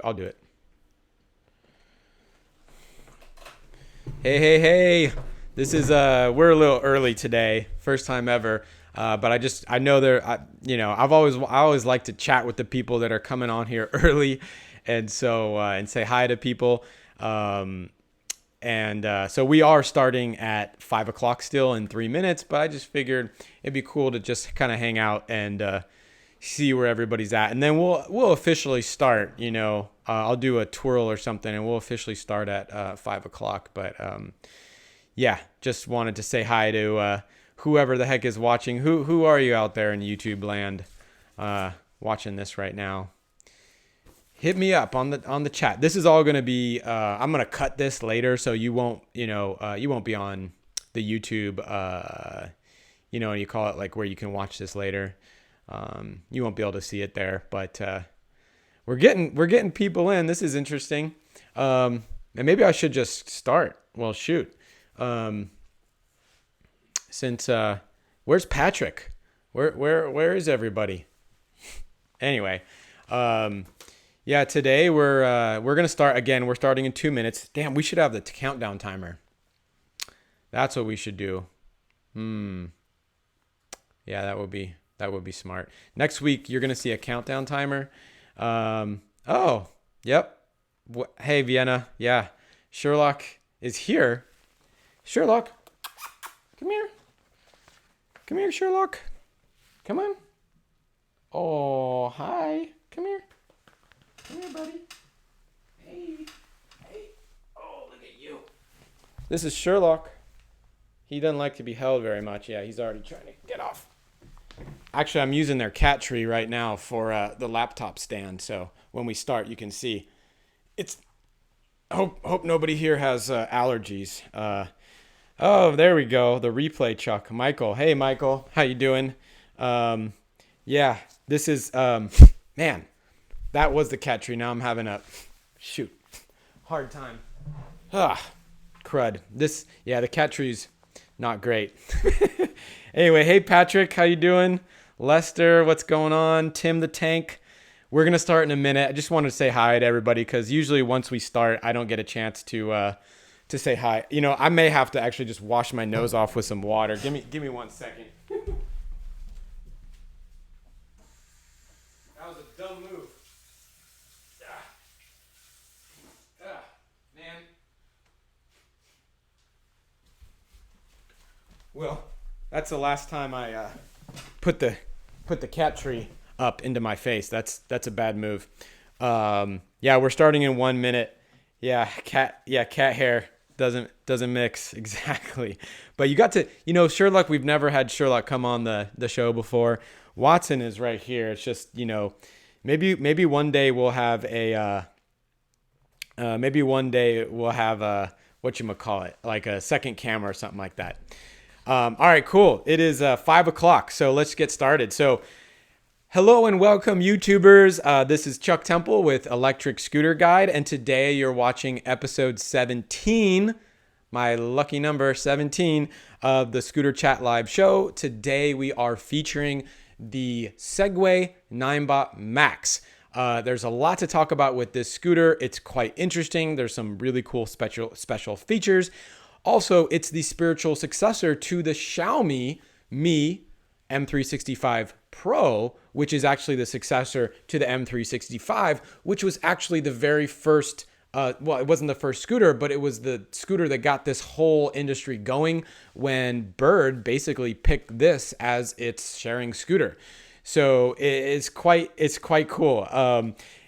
I'll do it. Hey. This is we're a little early today. First time ever. But I know I always like to chat with the people that are coming on here early, and say hi to people. Um, so we are starting at 5 o'clock still in 3 minutes, but I just figured it'd be cool to just kind of hang out and see where everybody's at, and then we'll officially start. I'll do a twirl or something, and we'll officially start at 5 o'clock. But yeah, just wanted to say hi to whoever the heck is watching. Who are you out there in YouTube land watching this right now? Hit me up on the chat. This is all gonna be. I'm gonna cut this later, so you won't you won't be on the YouTube. You call it like where you can watch this later. You won't be able to see it there, but we're getting people in. This is interesting. And maybe I should just start. Well, shoot. Since where's Patrick? Where is everybody? Anyway, yeah, today we're gonna start again. We're starting in 2 minutes. Damn, we should have the countdown timer. That's what we should do. Yeah, that would be smart. Next week you're gonna see a countdown timer. Oh, yep. Hey, Vienna. Yeah, Sherlock is here. Sherlock, come here. Come here, Sherlock. Come on. Oh, hi. Come here. Come here, buddy. Hey. Oh, look at you. This is Sherlock. He doesn't like to be held very much. Yeah, he's already trying to get off. Actually, I'm using their cat tree right now for the laptop stand. So when we start, you can see. Hope nobody here has allergies. Oh, there we go. The replay Chuck. Michael. Hey, Michael. How you doing? Yeah, this is, man, that was the cat tree. Now I'm having a, hard time. Crud. The cat tree's not great. Anyway, hey, Patrick. How you doing? Lester, what's going on? Tim the Tank. We're going to start in a minute. I just wanted to say hi to everybody because usually once we start, I don't get a chance to say hi. I may have to actually just wash my nose off with some water. Give me 1 second. That was a dumb move. Man. Well, that's the last time I put the cat tree up into my face. That's a bad move. Yeah, we're starting in 1 minute. Yeah, cat hair doesn't mix exactly. But you got to, Sherlock, we've never had Sherlock come on the show before. Watson is right here. It's just, maybe one day we'll have a whatchamacallit, like a second camera or something like that. All right, cool. It is 5 o'clock, so let's get started. So hello and welcome, YouTubers. This is Chuck Temple with Electric Scooter Guide, and today you're watching episode 17, my lucky number 17, of the Scooter Chat Live show. Today we are featuring the Segway Ninebot Max. There's a lot to talk about with this scooter. It's quite interesting. There's some really cool special features. Also, it's the spiritual successor to the Xiaomi Mi M365 Pro, which is actually the successor to the M365, which was actually the very first, it wasn't the first scooter, but it was the scooter that got this whole industry going when Bird basically picked this as its sharing scooter. So it's quite cool.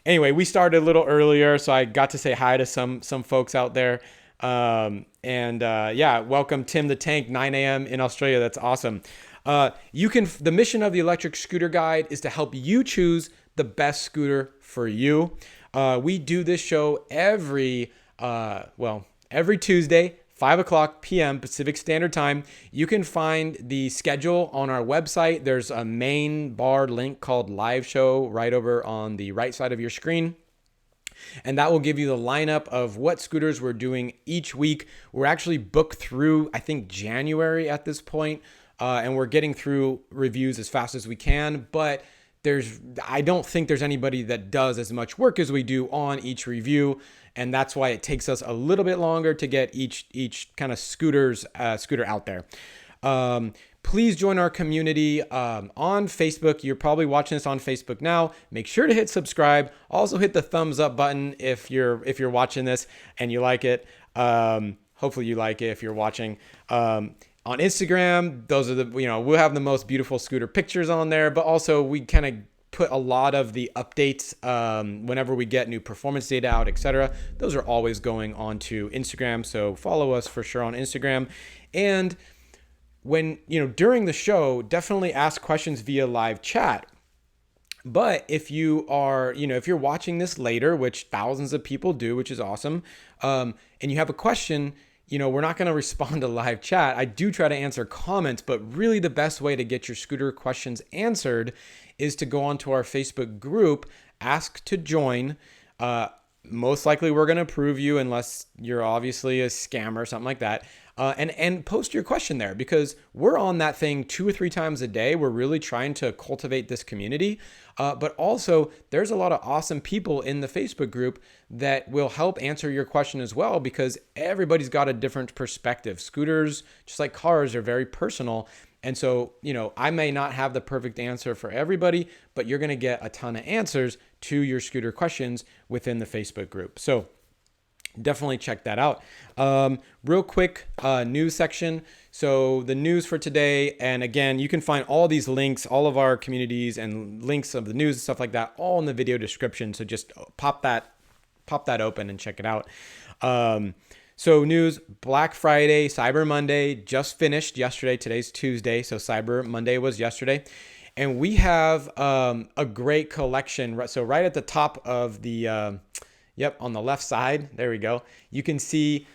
Anyway, we started a little earlier, so I got to say hi to some folks out there. Yeah, welcome Tim the Tank, 9 a.m. in Australia. That's awesome. The mission of the Electric Scooter Guide is to help you choose the best scooter for you. We do this show every Tuesday, 5 o'clock p.m. Pacific Standard Time. You can find the schedule on our website. There's a main bar link called Live Show right over on the right side of your screen. And that will give you the lineup of what scooters we're doing each week. We're actually booked through, I think, January at this point. And we're getting through reviews as fast as we can. But I don't think there's anybody that does as much work as we do on each review, and that's why it takes us a little bit longer to get each kind of scooter out there. Please join our community on Facebook. You're probably watching this on Facebook now. Make sure to hit subscribe. Also hit the thumbs up button if you're watching this and you like it. Hopefully you like it if you're watching. On Instagram, those are we'll have the most beautiful scooter pictures on there, but also we kind of put a lot of the updates whenever we get new performance data out, etc. Those are always going onto Instagram, so follow us for sure on Instagram. And when, during the show, definitely ask questions via live chat. But if you are, if you're watching this later, which thousands of people do, which is awesome, and you have a question, we're not going to respond to live chat. I do try to answer comments, but really the best way to get your scooter questions answered is to go onto our Facebook group, ask to join. Most likely we're going to approve you unless you're obviously a scammer or something like that. And post your question there, because we're on that thing 2 or 3 times a day. We're really trying to cultivate this community. But also there's a lot of awesome people in the Facebook group that will help answer your question as well, because everybody's got a different perspective. Scooters, just like cars, are very personal. And so, I may not have the perfect answer for everybody, but you're going to get a ton of answers to your scooter questions within the Facebook group. So definitely check that out. Real quick news section. So the news for today, and again, you can find all these links, all of our communities and links of the news and stuff like that, all in the video description. So just pop that open and check it out. So news, Black Friday, Cyber Monday just finished yesterday. Today's Tuesday, so Cyber Monday was yesterday. And we have a great collection. So right at the top of the on the left side, there we go. You can see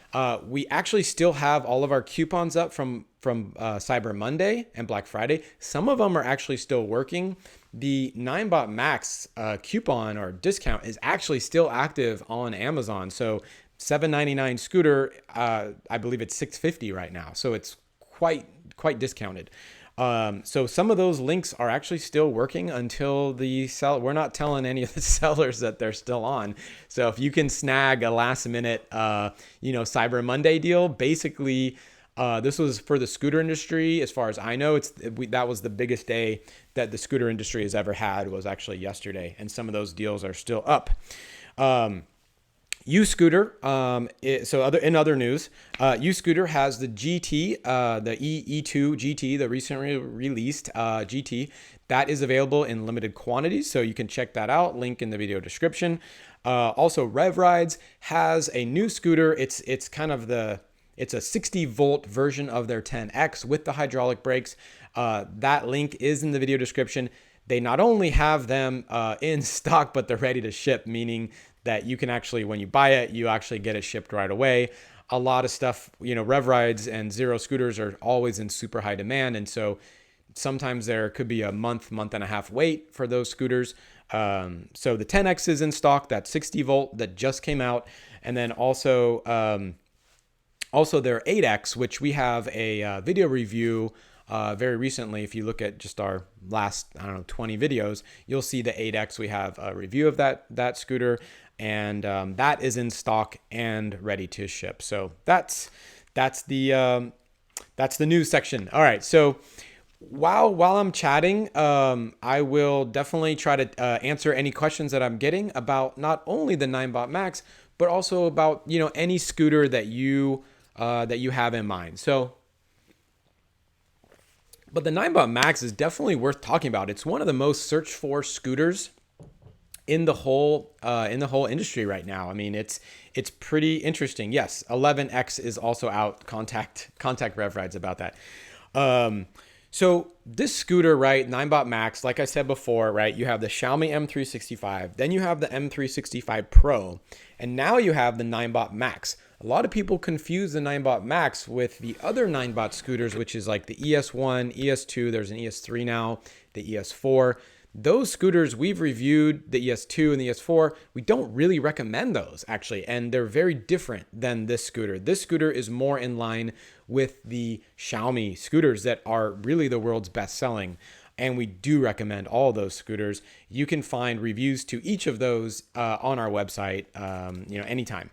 we actually still have all of our coupons up from Cyber Monday and Black Friday. Some of them are actually still working. The Ninebot Max coupon or discount is actually still active on Amazon. So $7.99 scooter, I believe it's $6.50 right now. So it's quite discounted. So some of those links are actually still working until we're not telling any of the sellers that they're still on. So if you can snag a last minute, Cyber Monday deal, basically, this was for the scooter industry. As far as I know, that was the biggest day that the scooter industry has ever had, was actually yesterday. And some of those deals are still up. U-Scooter, in other news, U-Scooter has the GT, the E2 GT, the recently released GT, that is available in limited quantities, so you can check that out, link in the video description. Also, Rev Rides has a new scooter. It's a 60 volt version of their 10X with the hydraulic brakes. That link is in the video description. They not only have them in stock, but they're ready to ship, meaning that you can actually, when you buy it, you actually get it shipped right away. A lot of stuff, Rev Rides and Zero scooters are always in super high demand. And so sometimes there could be a month and a half wait for those scooters. So the 10X is in stock, that 60 volt that just came out. And then also their 8X, which we have a video review very recently. If you look at just our last, 20 videos, you'll see the 8X. We have a review of that scooter, and that is in stock and ready to ship. So that's the news section. All right. So while I'm chatting, I will definitely try to answer any questions that I'm getting about not only the Ninebot Max, but also about any scooter that you have in mind. But the Ninebot Max is definitely worth talking about. It's one of the most searched for scooters in the whole industry right now. I mean, it's pretty interesting. Yes, 11X is also out. Contact Rev Rides about that. So this scooter, right, Ninebot Max, like I said before, right, you have the Xiaomi M365, then you have the M365 Pro, and now you have the Ninebot Max. A lot of people confuse the Ninebot Max with the other Ninebot scooters, which is like the ES1, ES2, there's an ES3 now, the ES4. Those scooters we've reviewed, the ES2 and the ES4, we don't really recommend those actually, and they're very different than this scooter. This scooter is more in line with the Xiaomi scooters that are really the world's best selling. and we do recommend all those scooters. You can find reviews to each of those on our website, anytime.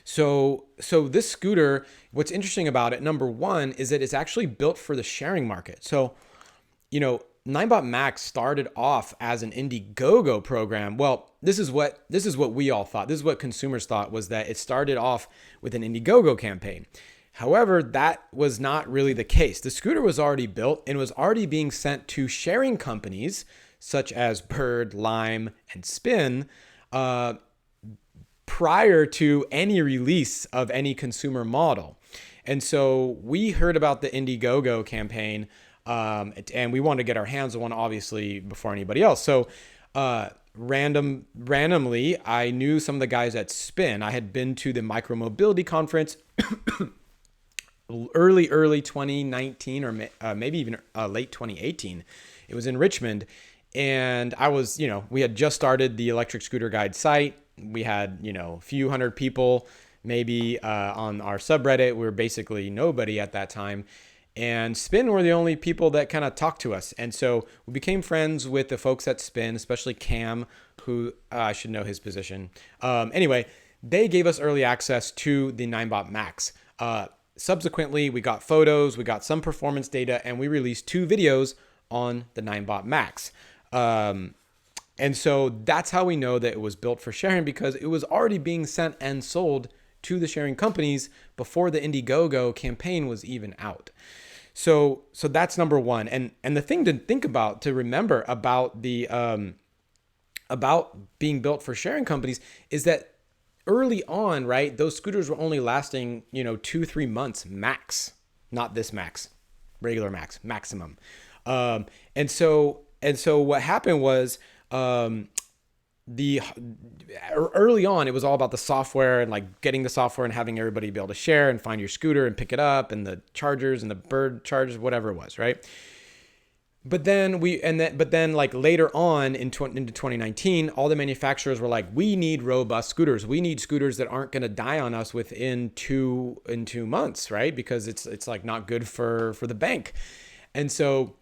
So this scooter, what's interesting about it, number one, is that it's actually built for the sharing market. So, Ninebot Max started off as an Indiegogo program. Well, this is what we all thought. This is what consumers thought, was that it started off with an Indiegogo campaign. However, that was not really the case. The scooter was already built and was already being sent to sharing companies such as Bird, Lime, and Spin prior to any release of any consumer model. And so we heard about the Indiegogo campaign, and we wanted to get our hands on one, obviously, before anybody else. So randomly, I knew some of the guys at Spin. I had been to the micromobility conference early 2019, or maybe even late 2018. It was in Richmond. And I was, we had just started the Electric Scooter Guide site. We had, a few hundred people maybe on our subreddit. We were basically nobody at that time. And Spin were the only people that kind of talked to us. And so we became friends with the folks at Spin, especially Cam, who I should know his position. Anyway, they gave us early access to the Ninebot Max. Subsequently, we got photos, we got some performance data, and we released 2 videos on the Ninebot Max. And so that's how we know that it was built for sharing, because it was already being sent and sold to the sharing companies before the Indiegogo campaign was even out. So that's number one. And the thing to think about, to remember about the about being built for sharing companies, is that early on, right, those scooters were only lasting 2-3 months max, not this max, regular max, maximum. And so what happened was, early on, it was all about the software and like getting the software and having everybody be able to share and find your scooter and pick it up, and the chargers and the Bird chargers, whatever it was, right? But then like later on into 2019, all the manufacturers were like, we need robust scooters. We need scooters that aren't going to die on us within 2 months, right? Because it's like not good for the bank. And so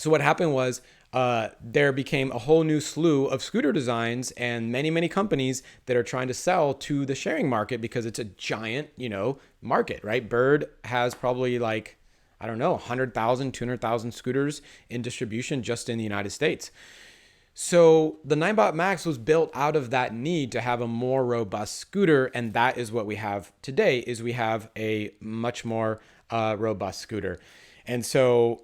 what happened was, there became a whole new slew of scooter designs and many companies that are trying to sell to the sharing market, because it's a giant, market, right? Bird has probably 100,000, 200,000 scooters in distribution just in the United States. So the Ninebot Max was built out of that need to have a more robust scooter. And that is what we have today, is we have a much more robust scooter. And so,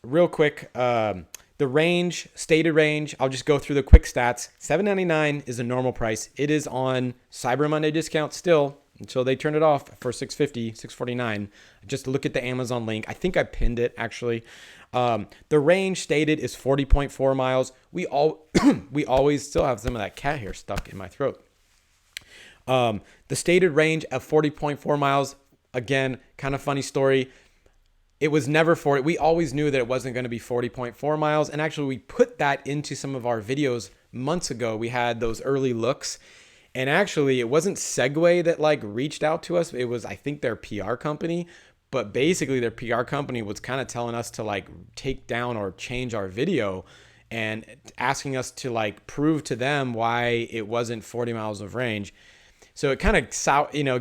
real quick, the range, stated range, I'll just go through the quick stats. $799 is a normal price. It is on Cyber Monday discount still until they turn it off for $650, $649. Just look at the Amazon link. I think I pinned it, actually. The range stated is 40.4 miles. We always still have some of that cat hair stuck in my throat. The stated range of 40.4 miles, again, kind of funny story. It was never 40. We always knew that it wasn't going to be 40.4 miles. And actually, we put that into some of our videos months ago. We had those early looks. And actually, it wasn't Segway that reached out to us. It was, I think, their PR company. But basically, their PR company was kind of telling us to take down or change our video, and asking us to prove to them why it wasn't 40 miles of range. So it kind of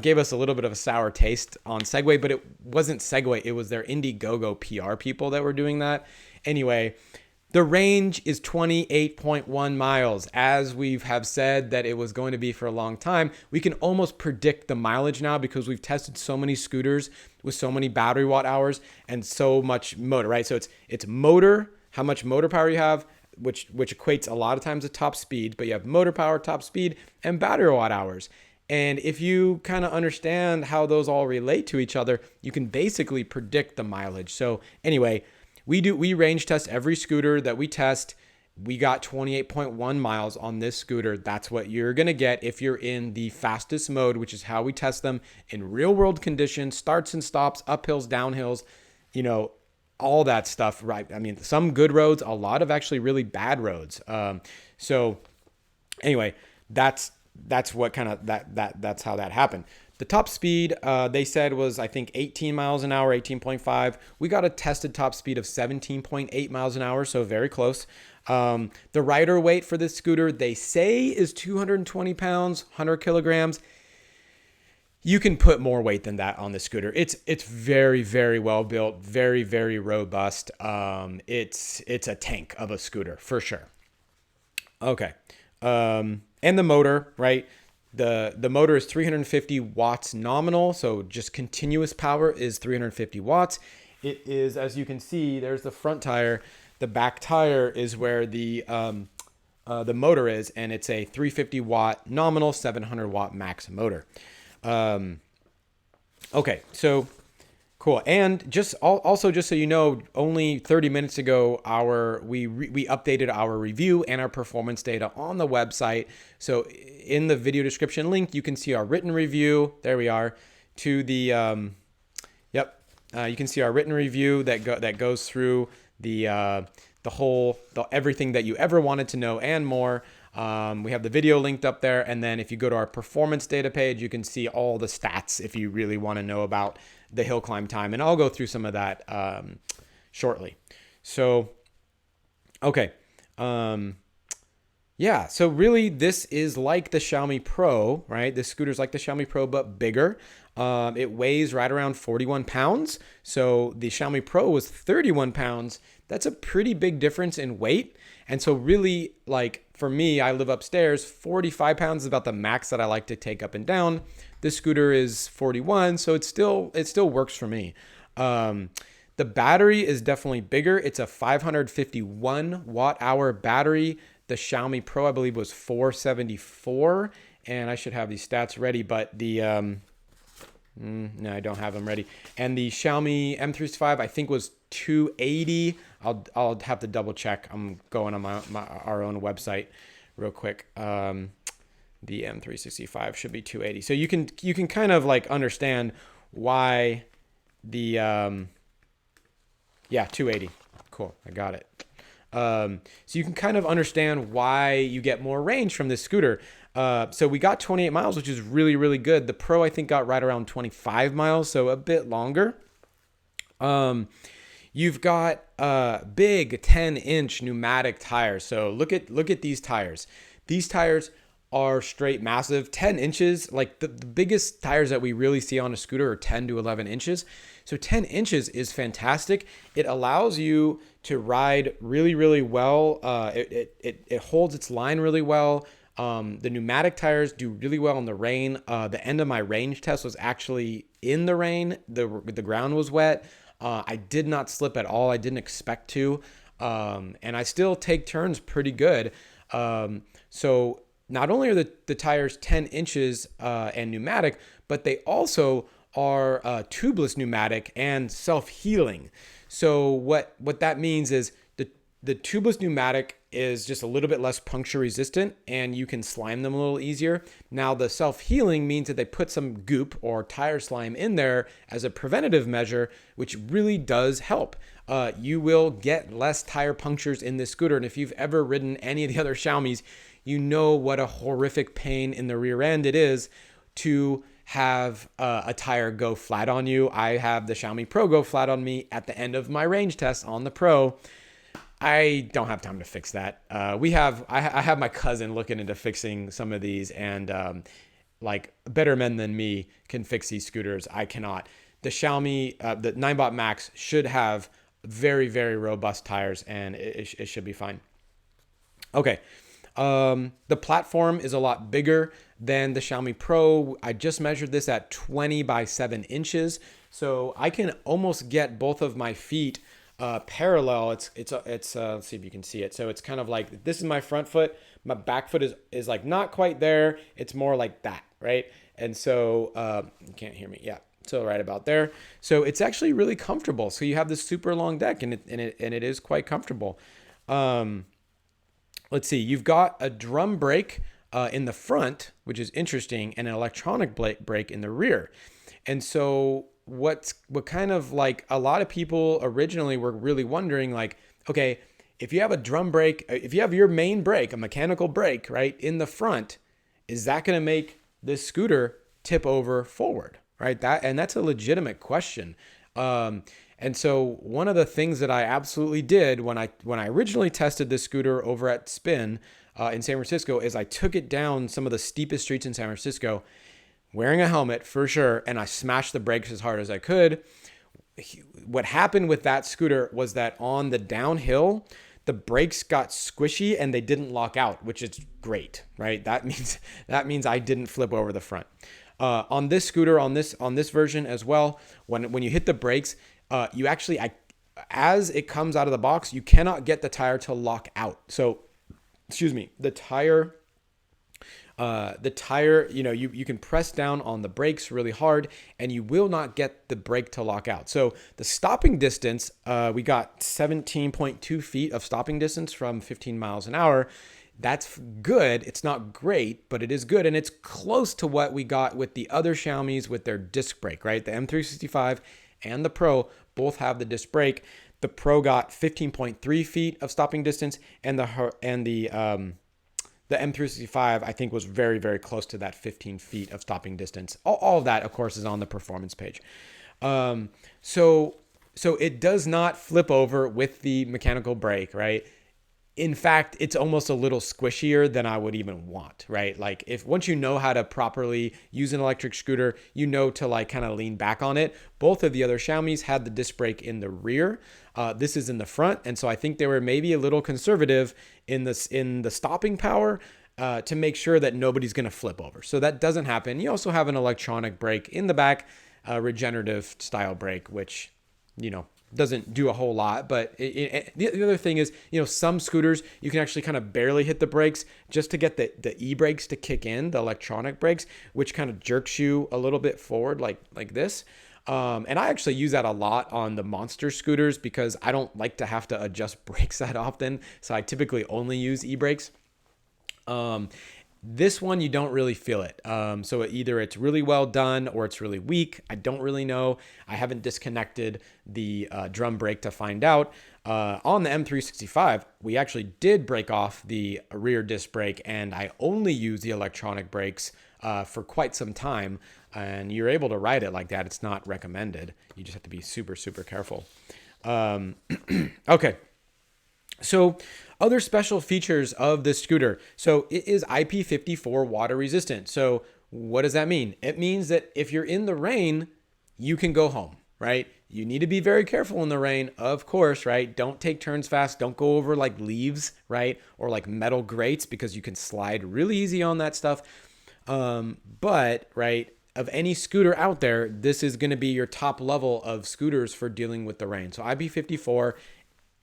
gave us a little bit of a sour taste on Segway, but it wasn't Segway. It was their Indiegogo PR people that were doing that. Anyway, the range is 28.1 miles. As we have said that it was going to be for a long time, we can almost predict the mileage now, because we've tested so many scooters with so many battery watt hours and so much motor, right? So it's motor, how much motor power you have, which equates a lot of times to top speed, but you have motor power, top speed, and battery watt hours. And if you kind of understand how those all relate to each other, you can basically predict the mileage. So anyway, we range test every scooter that we test. We got 28.1 miles on this scooter. That's what you're going to get if you're in the fastest mode, which is how we test them in real world conditions, starts and stops, uphills, downhills, all that stuff, right? I mean, some good roads, a lot of actually really bad roads. So anyway, that's what kind of that's how that happened. The top speed they said was, I think, 18 miles an hour, 18.5. We got a tested top speed of 17.8 miles an hour, so very close. The rider weight for this scooter, they say, is 220 pounds, 100 kilograms. You can put more weight than that on the scooter. It's very, very well built, very, very robust. It's a tank of a scooter for sure. Okay. And the motor, right? The motor is 350 watts nominal, so just continuous power is 350 watts. It is, as you can see, there's the front tire. The back tire is where the motor is, and it's a 350 watt nominal, 700 watt max motor. Okay, so cool. And just also, just so you know, only 30 minutes ago, we updated our review and our performance data on the website. So in the video description link, you can see our written review. There we are. To the you can see our written review that goes through the everything that you ever wanted to know and more. We have the video linked up there, and then if you go to our performance data page, you can see all the stats if you really want to know about the hill climb time, and I'll go through some of that shortly. So, okay. Yeah, so really this is like the Xiaomi Pro, right? This scooter's like the Xiaomi Pro, but bigger. It weighs right around 41 pounds. So the Xiaomi Pro was 31 pounds. That's a pretty big difference in weight. And so really, like for me, I live upstairs, 45 pounds is about the max that I like to take up and down. This scooter is 41, so it still works for me. The battery is definitely bigger. It's a 551 watt hour battery. The Xiaomi Pro, I believe, was 474, and I should have these stats ready, but the no, I don't have them ready. And the Xiaomi M365, I think, was 280. I'll have to double check. I'm going on our own website real quick. The M365 should be 280. So you can kind of like understand why the 280. Cool, I got it. So you can kind of understand why you get more range from this scooter. So we got 28 miles, which is really, really good. The Pro, I think, got right around 25 miles, so a bit longer. You've got big 10-inch pneumatic tires. So look at these tires. These tires are straight massive. 10 inches, like the biggest tires that we really see on a scooter are 10 to 11 inches. So 10 inches is fantastic. It allows you to ride really, really well. It holds its line really well. The pneumatic tires do really well in the rain. The end of my range test was actually in the rain. The ground was wet. I did not slip at all. I didn't expect to. And I still take turns pretty good. So not only are the tires 10 inches and pneumatic, but they also are tubeless pneumatic and self-healing. So what that means is the tubeless pneumatic is just a little bit less puncture resistant, and you can slime them a little easier. Now the self-healing means that they put some goop or tire slime in there as a preventative measure, which really does help. You will get less tire punctures in this scooter, and if you've ever ridden any of the other Xiaomis, you know what a horrific pain in the rear end it is to have a tire go flat on you. I have the Xiaomi Pro go flat on me at the end of my range test on the Pro. I don't have time to fix that. I have my cousin looking into fixing some of these, and like better men than me can fix these scooters. I cannot. The Xiaomi, the Ninebot Max should have very, very robust tires, and it should be fine. Okay. The platform is a lot bigger than the Xiaomi Pro. I just measured this at 20 by 7 inches. So I can almost get both of my feet parallel. Let's see if you can see it. So it's kind of like, this is my front foot. My back foot is like not quite there. It's more like that, right? And so you can't hear me. Yeah. So right about there. So it's actually really comfortable. So you have this super long deck, and it is quite comfortable. Let's see. You've got a drum brake in the front, which is interesting, and an electronic brake in the rear. And so what kind of, like, a lot of people originally were really wondering, like, okay, if you have a drum brake, if you have your main brake, a mechanical brake, right, in the front, is that going to make this scooter tip over forward, right? That's a legitimate question. And so one of the things that I absolutely did when I originally tested this scooter over at Spin in San Francisco is I took it down some of the steepest streets in San Francisco wearing a helmet for sure, and I smashed the brakes as hard as I could. What happened with that scooter was that on the downhill, the brakes got squishy and they didn't lock out, which is great, right? That means I didn't flip over the front. On this scooter, on this version as well, when you hit the brakes, you actually, as it comes out of the box, you cannot get the tire to lock out. So, excuse me, the tire, you can press down on the brakes really hard and you will not get the brake to lock out. So the stopping distance, we got 17.2 feet of stopping distance from 15 miles an hour. That's good. It's not great, but it is good. And it's close to what we got with the other Xiaomi's with their disc brake, right? The M365 and the Pro both have the disc brake. The Pro got 15.3 feet of stopping distance, and the M365, I think, was very, very close to that 15 feet of stopping distance. All of that, of course, is on the performance page. So it does not flip over with the mechanical brake, right? In fact, it's almost a little squishier than I would even want, right? Like once you know how to properly use an electric scooter, you know to like kind of lean back on it. Both of the other Xiaomi's had the disc brake in the rear. This is in the front. And so I think they were maybe a little conservative in the stopping power to make sure that nobody's going to flip over. So that doesn't happen. You also have an electronic brake in the back, regenerative style brake, which, doesn't do a whole lot. But the other thing is, some scooters, you can actually kind of barely hit the brakes just to get the e-brakes to kick in, the electronic brakes, which kind of jerks you a little bit forward like this. And I actually use that a lot on the Monster scooters because I don't like to have to adjust brakes that often. So I typically only use e-brakes. This one, you don't really feel it. So either it's really well done or it's really weak. I don't really know. I haven't disconnected the drum brake to find out. On the M365, we actually did break off the rear disc brake, and I only use the electronic brakes for quite some time. And you're able to ride it like that. It's not recommended. You just have to be super, super careful. Okay. So other special features of this scooter. So it is IP54 water resistant. So what does that mean? It means that if you're in the rain, you can go home, right? You need to be very careful in the rain, of course, right? Don't take turns fast. Don't go over like leaves, right? Or like metal grates because you can slide really easy on that stuff. But, right, of any scooter out there, this is going to be your top level of scooters for dealing with the rain. So IP54,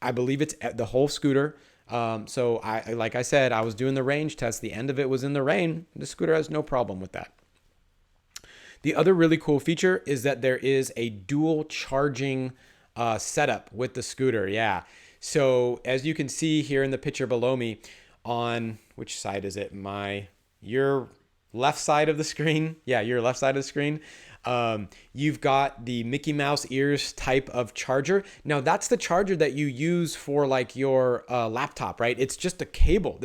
I believe it's the whole scooter. So like I said, I was doing the range test. The end of it was in the rain. The scooter has no problem with that. The other really cool feature is that there is a dual charging setup with the scooter. Yeah. So as you can see here in the picture below me, on which side is it? Your left side of the screen. Yeah, your left side of the screen. You've got the Mickey Mouse ears type of charger. Now that's the charger that you use for like your laptop, right? It's just a cable.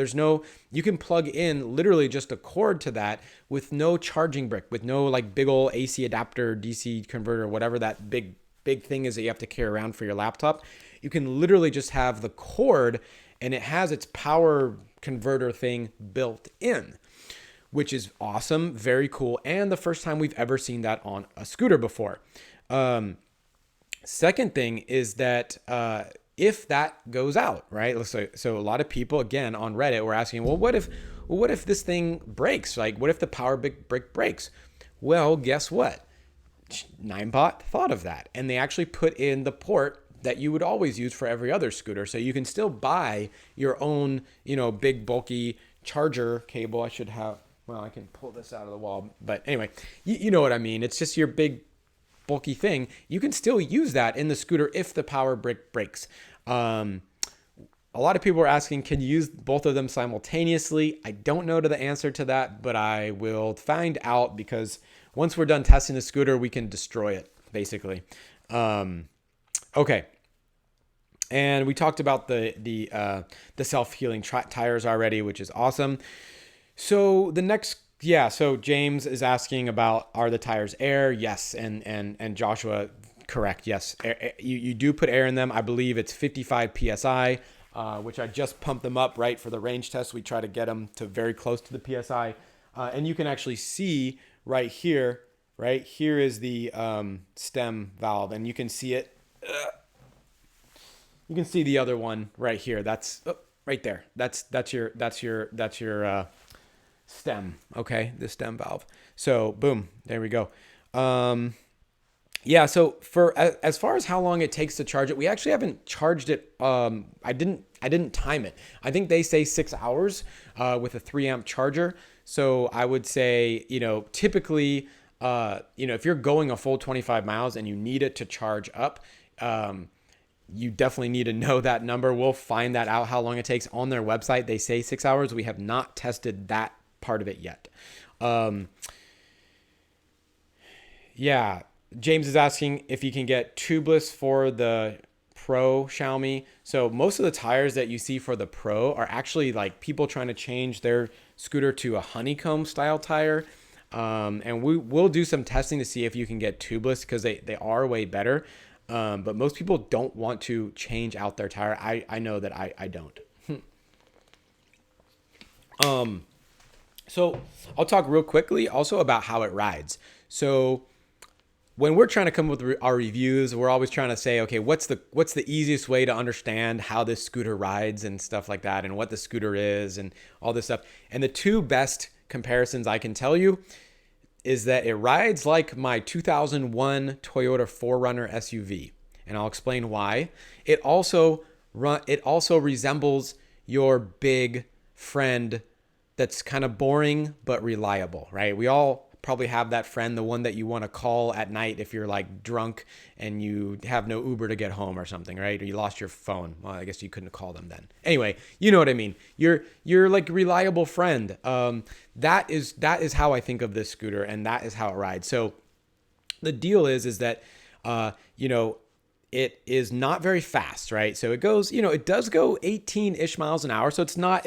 You can plug in literally just a cord to that with no charging brick, with no like big old AC adapter, DC converter, whatever that big thing is that you have to carry around for your laptop. You can literally just have the cord and it has its power converter thing built in, which is awesome, very cool, and the first time we've ever seen that on a scooter before. Second thing is that if that goes out, right? So a lot of people, again, on Reddit were asking, well, what if this thing breaks? Like, what if the power brick breaks? Well, guess what? Ninebot thought of that, and they actually put in the port that you would always use for every other scooter. So you can still buy your own, big bulky charger cable. I can pull this out of the wall, but anyway, you know what I mean. It's just your big bulky thing. You can still use that in the scooter if the power brick breaks. A lot of people are asking, can you use both of them simultaneously? I don't know the answer to that, but I will find out because once we're done testing the scooter, we can destroy it basically. Okay. And we talked about the self-healing tires already, which is awesome. So the next Yeah, so James is asking about, are the tires air? Yes, and Joshua, correct. Yes, you do put air in them. I believe it's 55 psi, which I just pumped them up right for the range test. We try to get them to very close to the psi, and you can actually see right here. Right here is the stem valve, and you can see it. You can see the other one right here. That's right there. That's your stem. Okay, the stem valve. So boom, there we go. Yeah, so for as far as how long it takes to charge it, we actually haven't charged it. I didn't time it. I think they say 6 hours with a 3 amp charger. So I would say, typically, if you're going a full 25 miles and you need it to charge up, you definitely need to know that number. We'll find that out, how long it takes. On their website, they say 6 hours. We have not tested that part of it yet. Yeah. James is asking if you can get tubeless for the Pro Xiaomi. So most of the tires that you see for the Pro are actually like people trying to change their scooter to a honeycomb style tire. And we'll do some testing to see if you can get tubeless, because they are way better. But most people don't want to change out their tire. I know that I don't. So I'll talk real quickly also about how it rides. So when we're trying to come up with our reviews, we're always trying to say, okay, what's the easiest way to understand how this scooter rides and stuff like that, and what the scooter is and all this stuff. And the two best comparisons I can tell you is that it rides like my 2001 Toyota 4Runner SUV, and I'll explain why. It also resembles your big friend that's kind of boring but reliable, right? We all probably have that friend, the one that you want to call at night if you're like drunk and you have no Uber to get home or something, right? Or you lost your phone. Well, I guess you couldn't call them then. Anyway, you know what I mean. You're like a reliable friend. That is how I think of this scooter, and that is how it rides. So the deal is that it is not very fast, right? So it goes, it does go 18-ish miles an hour. So it's not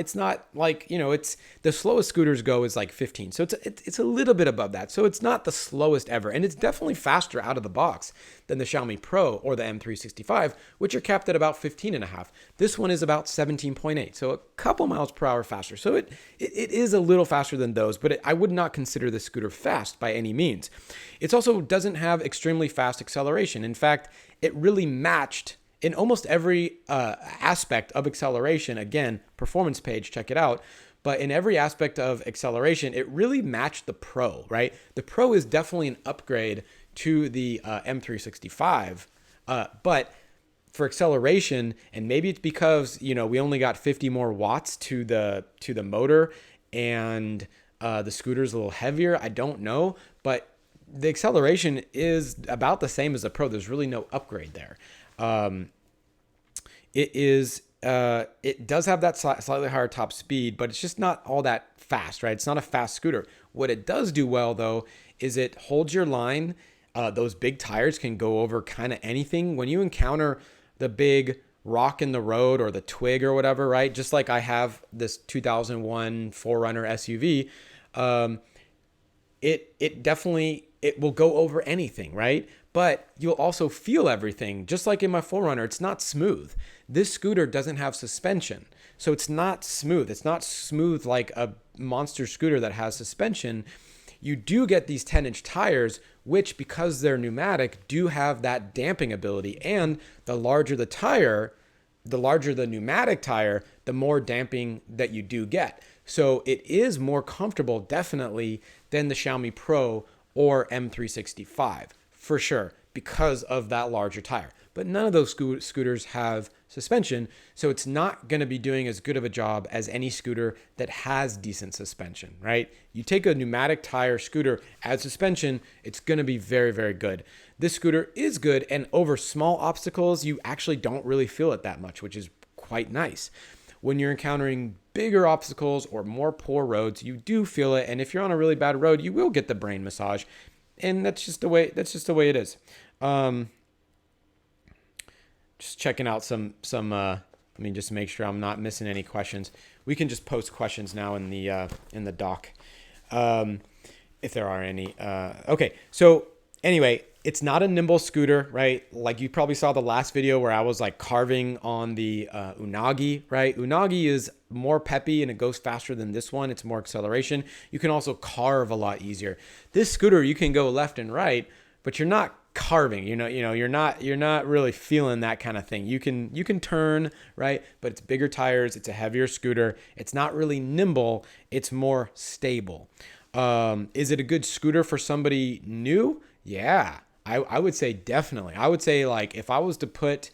like, it's the slowest scooters go is like 15. So it's a little bit above that. So it's not the slowest ever. And it's definitely faster out of the box than the Xiaomi Pro or the M365, which are capped at about 15.5. This one is about 17.8. So a couple miles per hour faster. So it is a little faster than those, but I would not consider this scooter fast by any means. It also doesn't have extremely fast acceleration. In fact, it really matched in almost every aspect of acceleration. Again, performance page, check it out. But in every aspect of acceleration, it really matched the Pro, right? The Pro is definitely an upgrade to the M365. But for acceleration, and maybe it's because, we only got 50 more watts to the motor, and the scooter's a little heavier. I don't know, but the acceleration is about the same as the Pro. There's really no upgrade there. It does have that slightly higher top speed, but it's just not all that fast, right? It's not a fast scooter. What it does do well, though, is it holds your line. Those big tires can go over kind of anything. When you encounter the big rock in the road or the twig or whatever, right? Just like I have this 2001 4Runner SUV, it will go over anything, right? But you'll also feel everything. Just like in my 4Runner, it's not smooth. This scooter doesn't have suspension, so it's not smooth. It's not smooth like a monster scooter that has suspension. You do get these 10-inch tires, which, because they're pneumatic, do have that damping ability. And the larger the tire, the larger the pneumatic tire, the more damping that you do get. So it is more comfortable, definitely, than the Xiaomi Pro or M365, for sure, because of that larger tire. But none of those scooters have suspension, so it's not going to be doing as good of a job as any scooter that has decent suspension, right? You take a pneumatic tire scooter, add suspension, it's going to be very, very good. This scooter is good, and over small obstacles, you actually don't really feel it that much, which is quite nice. When you're encountering bigger obstacles or more poor roads, you do feel it, and if you're on a really bad road, you will get the brain massage, and that's just the way it is. Just checking out some let me just make sure I'm not missing any questions. We can just post questions now in the doc. If there are any. Okay, so anyway, it's not a nimble scooter, right? Like you probably saw the last video where I was like carving on the Unagi, right? Unagi is more peppy and it goes faster than this one. It's more acceleration. You can also carve a lot easier. This scooter, you can go left and right, but you're not carving. You're not really feeling that kind of thing. You can turn, right? But it's bigger tires. It's a heavier scooter. It's not really nimble. It's more stable. Is it a good scooter for somebody new? Yeah, I would say definitely. I would say like if I was to put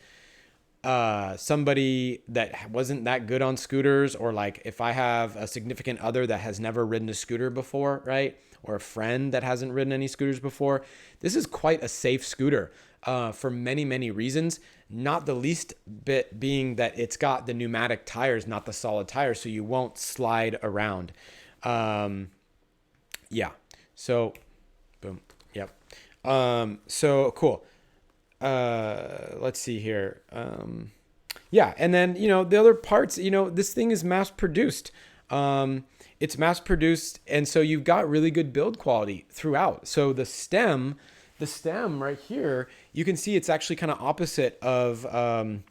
somebody that wasn't that good on scooters, or like if I have a significant other that has never ridden a scooter before, right? Or a friend that hasn't ridden any scooters before, this is quite a safe scooter for many, many reasons. Not the least bit being that it's got the pneumatic tires, not the solid tires, so you won't slide around. Yeah. So, boom. Yep. So cool. Let's see here. Yeah. And then, the other parts, this thing is mass produced. It's mass produced. And so you've got really good build quality throughout. So the stem right here, you can see it's actually kind of opposite of the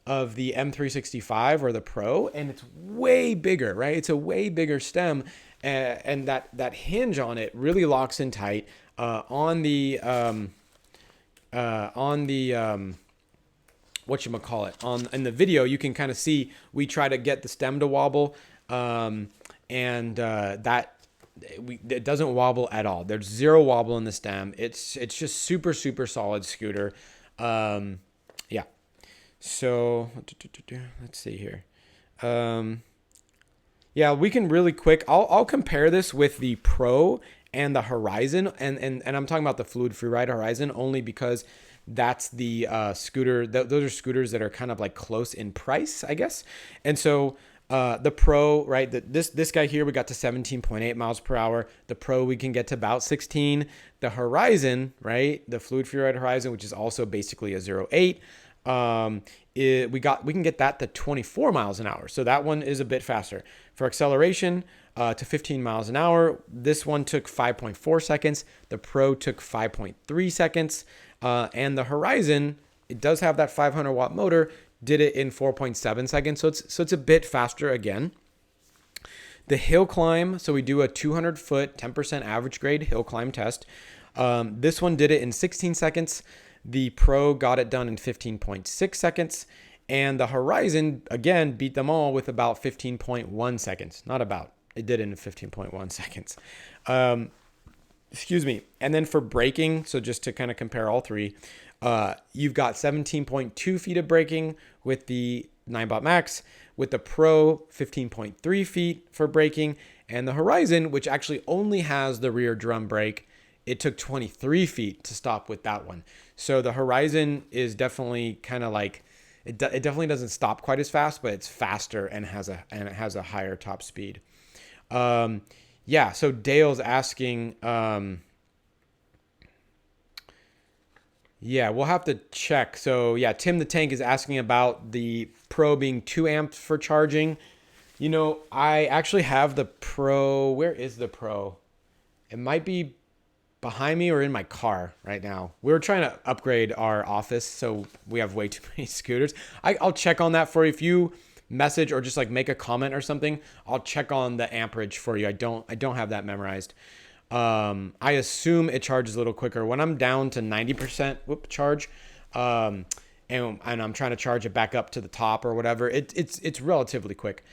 M365 or the Pro, and it's way bigger, right? It's a way bigger stem, and that hinge on it really locks in tight. On the whatchamacallit, in the video, you can kind of see we try to get the stem to wobble, it doesn't wobble at all. There's zero wobble in the stem. It's just super, super solid scooter. Yeah. So let's see here. Yeah, we can really quick. I'll compare this with the Pro and the Horizon, and I'm talking about the Fluid Freeride Horizon only because that's the scooter. Those are scooters that are kind of like close in price, I guess. And so the Pro, right? This guy here, we got to 17.8 miles per hour. The Pro, we can get to about 16. The Horizon, right? The Fluid Freeride Horizon, which is also basically a 0.8. We can get that to 24 miles an hour. So that one is a bit faster. For acceleration, to 15 miles an hour, this one took 5.4 seconds. The Pro took 5.3 seconds. And the Horizon, it does have that 500 watt motor, did it in 4.7 seconds. So it's a bit faster again. The hill climb, so we do a 200 foot, 10% average grade hill climb test. This one did it in 16 seconds. The Pro got it done in 15.6 seconds. And the Horizon, again, beat them all with about 15.1 seconds. Not about. It did it in 15.1 seconds. Excuse me. And then for braking, so just to kind of compare all three, you've got 17.2 feet of braking with the Ninebot Max. With the Pro, 15.3 feet for braking. And the Horizon, which actually only has the rear drum brake, it took 23 feet to stop with that one. So the Horizon is definitely kind of like, it definitely doesn't stop quite as fast, but it's faster and it has a higher top speed. Yeah, so Dale's asking, yeah, we'll have to check. So yeah, Tim the Tank is asking about the Pro being 2 amps for charging. I actually have the Pro. Where is the Pro? It might be behind me or in my car right now. We're trying to upgrade our office, so we have way too many scooters. I'll check on that for you. If you message or just like make a comment or something, I'll check on the amperage for you. I don't have that memorized. I assume it charges a little quicker when I'm down to 90% charge, and I'm trying to charge it back up to the top or whatever. It's relatively quick.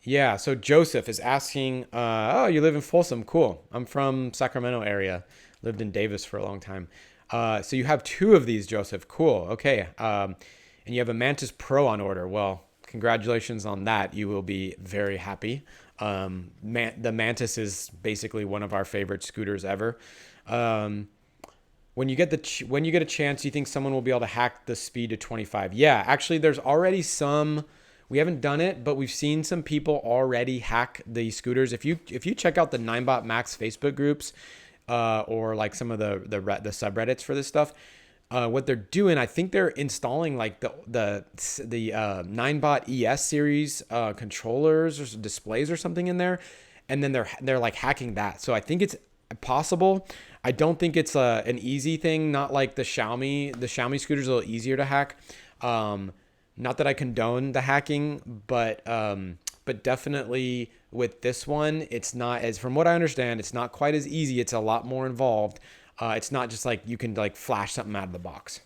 Yeah, so Joseph is asking, oh, you live in Folsom. Cool. I'm from Sacramento area. Lived in Davis for a long time. So you have 2 of these, Joseph. Cool. Okay. And you have a Mantis Pro on order. Well, congratulations on that. You will be very happy. The Mantis is basically one of our favorite scooters ever. When you get a chance, you think someone will be able to hack the speed to 25? Yeah, actually, there's already some. We haven't done it, but we've seen some people already hack the scooters. If you check out the Ninebot Max Facebook groups, or like some of the subreddits for this stuff, what they're doing, I think they're installing like the Ninebot ES series controllers or displays or something in there, and then they're like hacking that. So I think it's possible. I don't think it's an easy thing. Not like the Xiaomi. The Xiaomi scooter's a little easier to hack. Not that I condone the hacking, but definitely with this one, it's not as, from what I understand, it's not quite as easy. It's a lot more involved. It's not just like you can like flash something out of the box.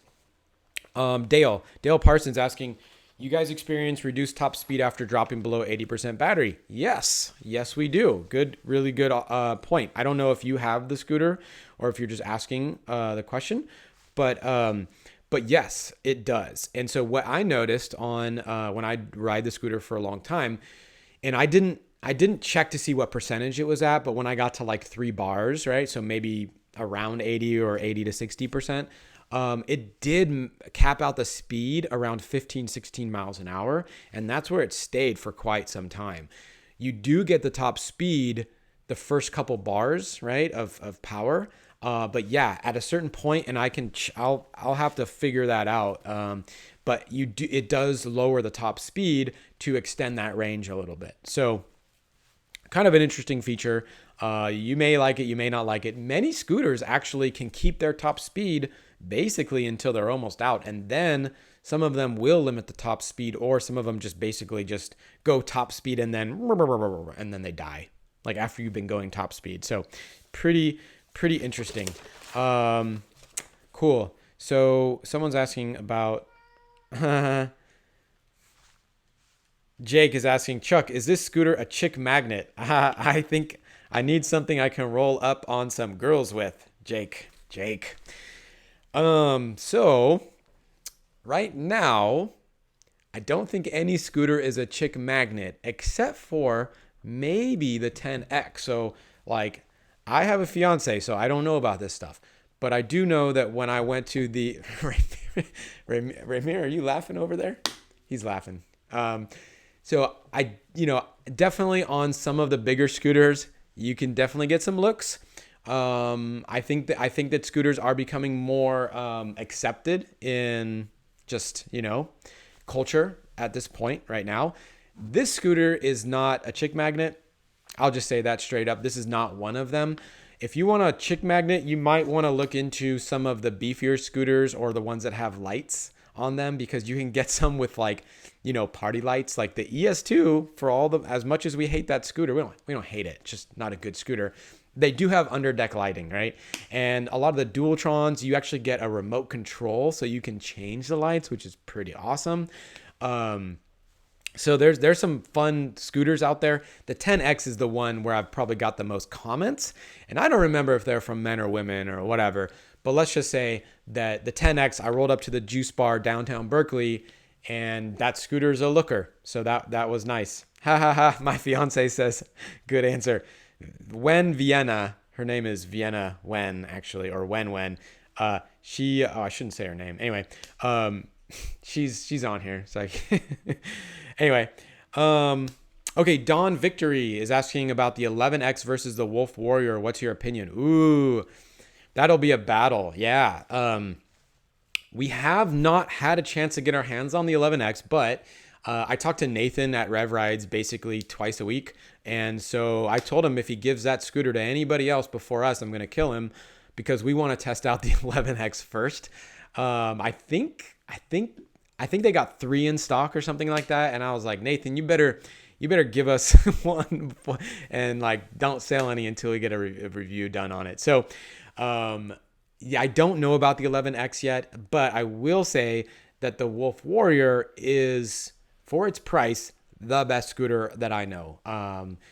Dale Parsons asking, you guys experience reduced top speed after dropping below 80% battery? Yes, we do. Really good point. I don't know if you have the scooter or if you're just asking the question, but yes, it does. And so what I noticed on when I ride the scooter for a long time, and I didn't check to see what percentage it was at, but when I got to like 3 bars, right? So maybe around 80 or 80 to 60%, it did cap out the speed around 15, 16 miles an hour. And that's where it stayed for quite some time. You do get the top speed the first couple bars, right, of power. But yeah, at a certain point, and I'll have to figure that out. But it does lower the top speed to extend that range a little bit. So kind of an interesting feature. You may like it, you may not like it. Many scooters actually can keep their top speed basically until they're almost out. And then some of them will limit the top speed, or some of them just basically just go top speed and then they die, like after you've been going top speed. So pretty interesting. Cool. So someone's asking about Jake is asking, Chuck, is this scooter a chick magnet? I think I need something I can roll up on some girls with. Jake. So right now, I don't think any scooter is a chick magnet except for maybe the 10X. So like, I have a fiance, so I don't know about this stuff. But I do know that when I went to the Ramir, are you laughing over there? He's laughing. So I, definitely on some of the bigger scooters, you can definitely get some looks. I think that scooters are becoming more accepted in just, culture at this point right now. This scooter is not a chick magnet. I'll just say that straight up. This is not one of them. If you want a chick magnet, you might want to look into some of the beefier scooters or the ones that have lights on them, because you can get some with like, party lights, like the ES2. For as much as we hate that scooter, we don't hate it. It's just not a good scooter. They do have underdeck lighting, right? And a lot of the Dualtrons, you actually get a remote control, so you can change the lights, which is pretty awesome. So there's some fun scooters out there. The 10X is the one where I've probably got the most comments, and I don't remember if they're from men or women or whatever, but let's just say that the 10X, I rolled up to the juice bar downtown Berkeley, and that scooter's a looker. So that was nice. Ha ha ha. My fiance says, good answer. Wen Vienna, her name is Vienna Wen, actually, or Wen. I shouldn't say her name. Anyway, she's on here. So anyway, okay. Dawn Victory is asking about the 11X versus the Wolf Warrior. What's your opinion? Ooh, that'll be a battle. Yeah. We have not had a chance to get our hands on the 11X, but I talked to Nathan at Rev Rides basically twice a week. And so I told him if he gives that scooter to anybody else before us, I'm going to kill him, because we want to test out the 11X first. I think they got 3 in stock or something like that. And I was like, Nathan, you better give us one before, and like, don't sell any until we get a review done on it. So, yeah, I don't know about the 11X yet, but I will say that the Wolf Warrior is, for its price, the best scooter that I know.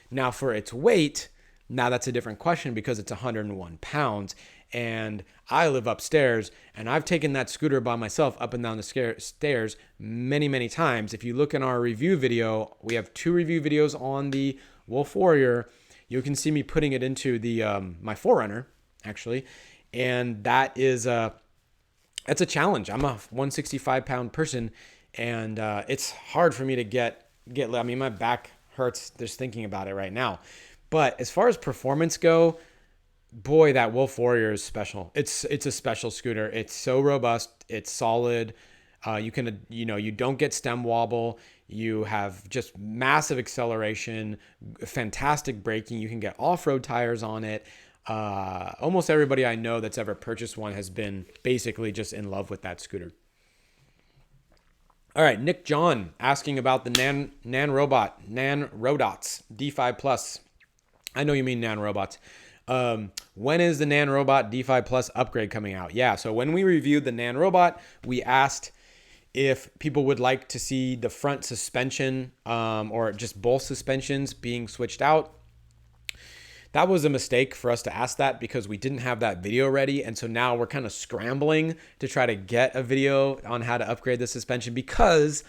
Now for its weight, now that's a different question, because it's 101 pounds, and I live upstairs, and I've taken that scooter by myself up and down the stairs many, many times. If you look in our review video, we have 2 review videos on the Wolf Warrior. You can see me putting it into the my 4Runner, actually, and that's a challenge. I'm a 165 pound person, and it's hard for me to get. I mean, my back hurts just thinking about it right now. But as far as performance go, Boy, that Wolf Warrior is special. It's a special scooter. It's so robust. It's solid. You don't get stem wobble. You have just massive acceleration, fantastic braking. You can get off-road tires on it. Almost everybody I know that's ever purchased one has been basically just in love with that scooter. All right, Nick John asking about the Nanrobots D5 Plus. I know you mean nanorobots. When is the Nanrobot D5 Plus upgrade coming out? Yeah, so when we reviewed the Nanrobot, we asked if people would like to see the front suspension or just both suspensions being switched out. That was a mistake for us to ask that because we didn't have that video ready. And so now we're kind of scrambling to try to get a video on how to upgrade the suspension because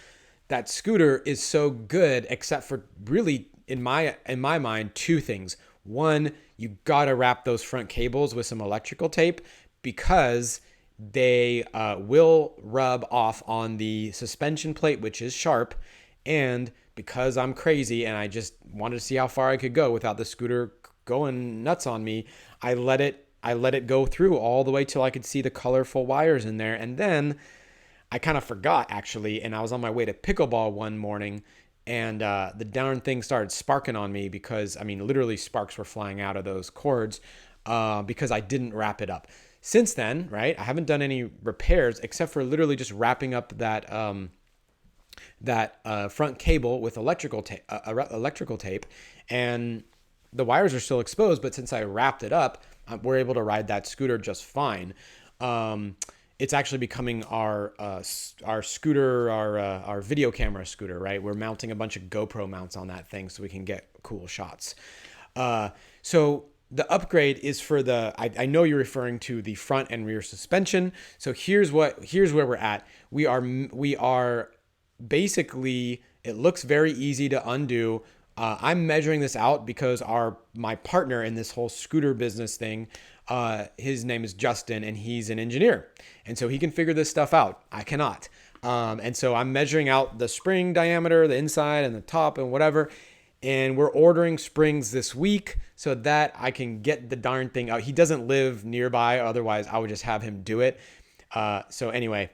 that scooter is so good, except for really, in my mind, two things. One, you got to wrap those front cables with some electrical tape because they will rub off on the suspension plate, which is sharp. And because I'm crazy and I just wanted to see how far I could go without the scooter going nuts on me, I let it go through all the way till I could see the colorful wires in there. And then I kind of forgot actually, and I was on my way to pickleball one morning, and the darn thing started sparking on me because, I mean, literally sparks were flying out of those cords because I didn't wrap it up. Since then, right, I haven't done any repairs except for literally just wrapping up that front cable with electrical tape, and the wires are still exposed, but since I wrapped it up, we're able to ride that scooter just fine. It's actually becoming our scooter, our video camera scooter, right? We're mounting a bunch of GoPro mounts on that thing so we can get cool shots. So the upgrade is for I know you're referring to the front and rear suspension. So here's where we're at. We are basically, it looks very easy to undo. I'm measuring this out because my partner in this whole scooter business thing, his name is Justin, and he's an engineer. And so he can figure this stuff out. I cannot. And so I'm measuring out the spring diameter, the inside and the top and whatever. And we're ordering springs this week so that I can get the darn thing out. He doesn't live nearby. Otherwise, I would just have him do it. So anyway,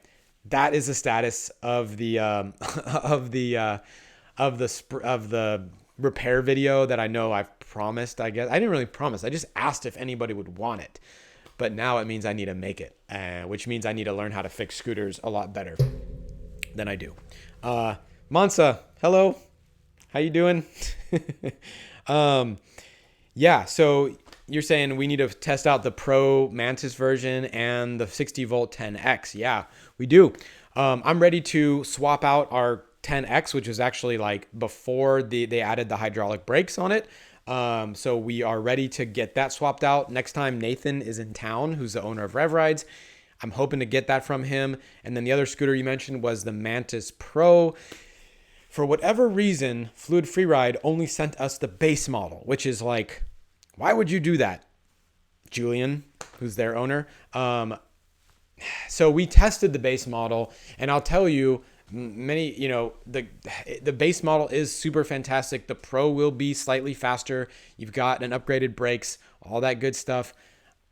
that is the status of the repair video that I know I've promised. I guess I didn't really promise. I just asked if anybody would want it. But now it means I need to make it, which means I need to learn how to fix scooters a lot better than I do. Mansa, hello. How you doing? Yeah, so you're saying we need to test out the Pro Mantis version and the 60 volt 10X. Yeah, we do. I'm ready to swap out our 10X, which was actually like before they added the hydraulic brakes on it. So we are ready to get that swapped out. Next time Nathan is in town, who's the owner of Rev Rides, I'm hoping to get that from him. And then the other scooter you mentioned was the Mantis Pro. For whatever reason, Fluid Freeride only sent us the base model, which is like, why would you do that, Julian, who's their owner? So we tested the base model, and I'll tell you, the base model is super fantastic. The Pro will be slightly faster. You've got an upgraded brakes, all that good stuff.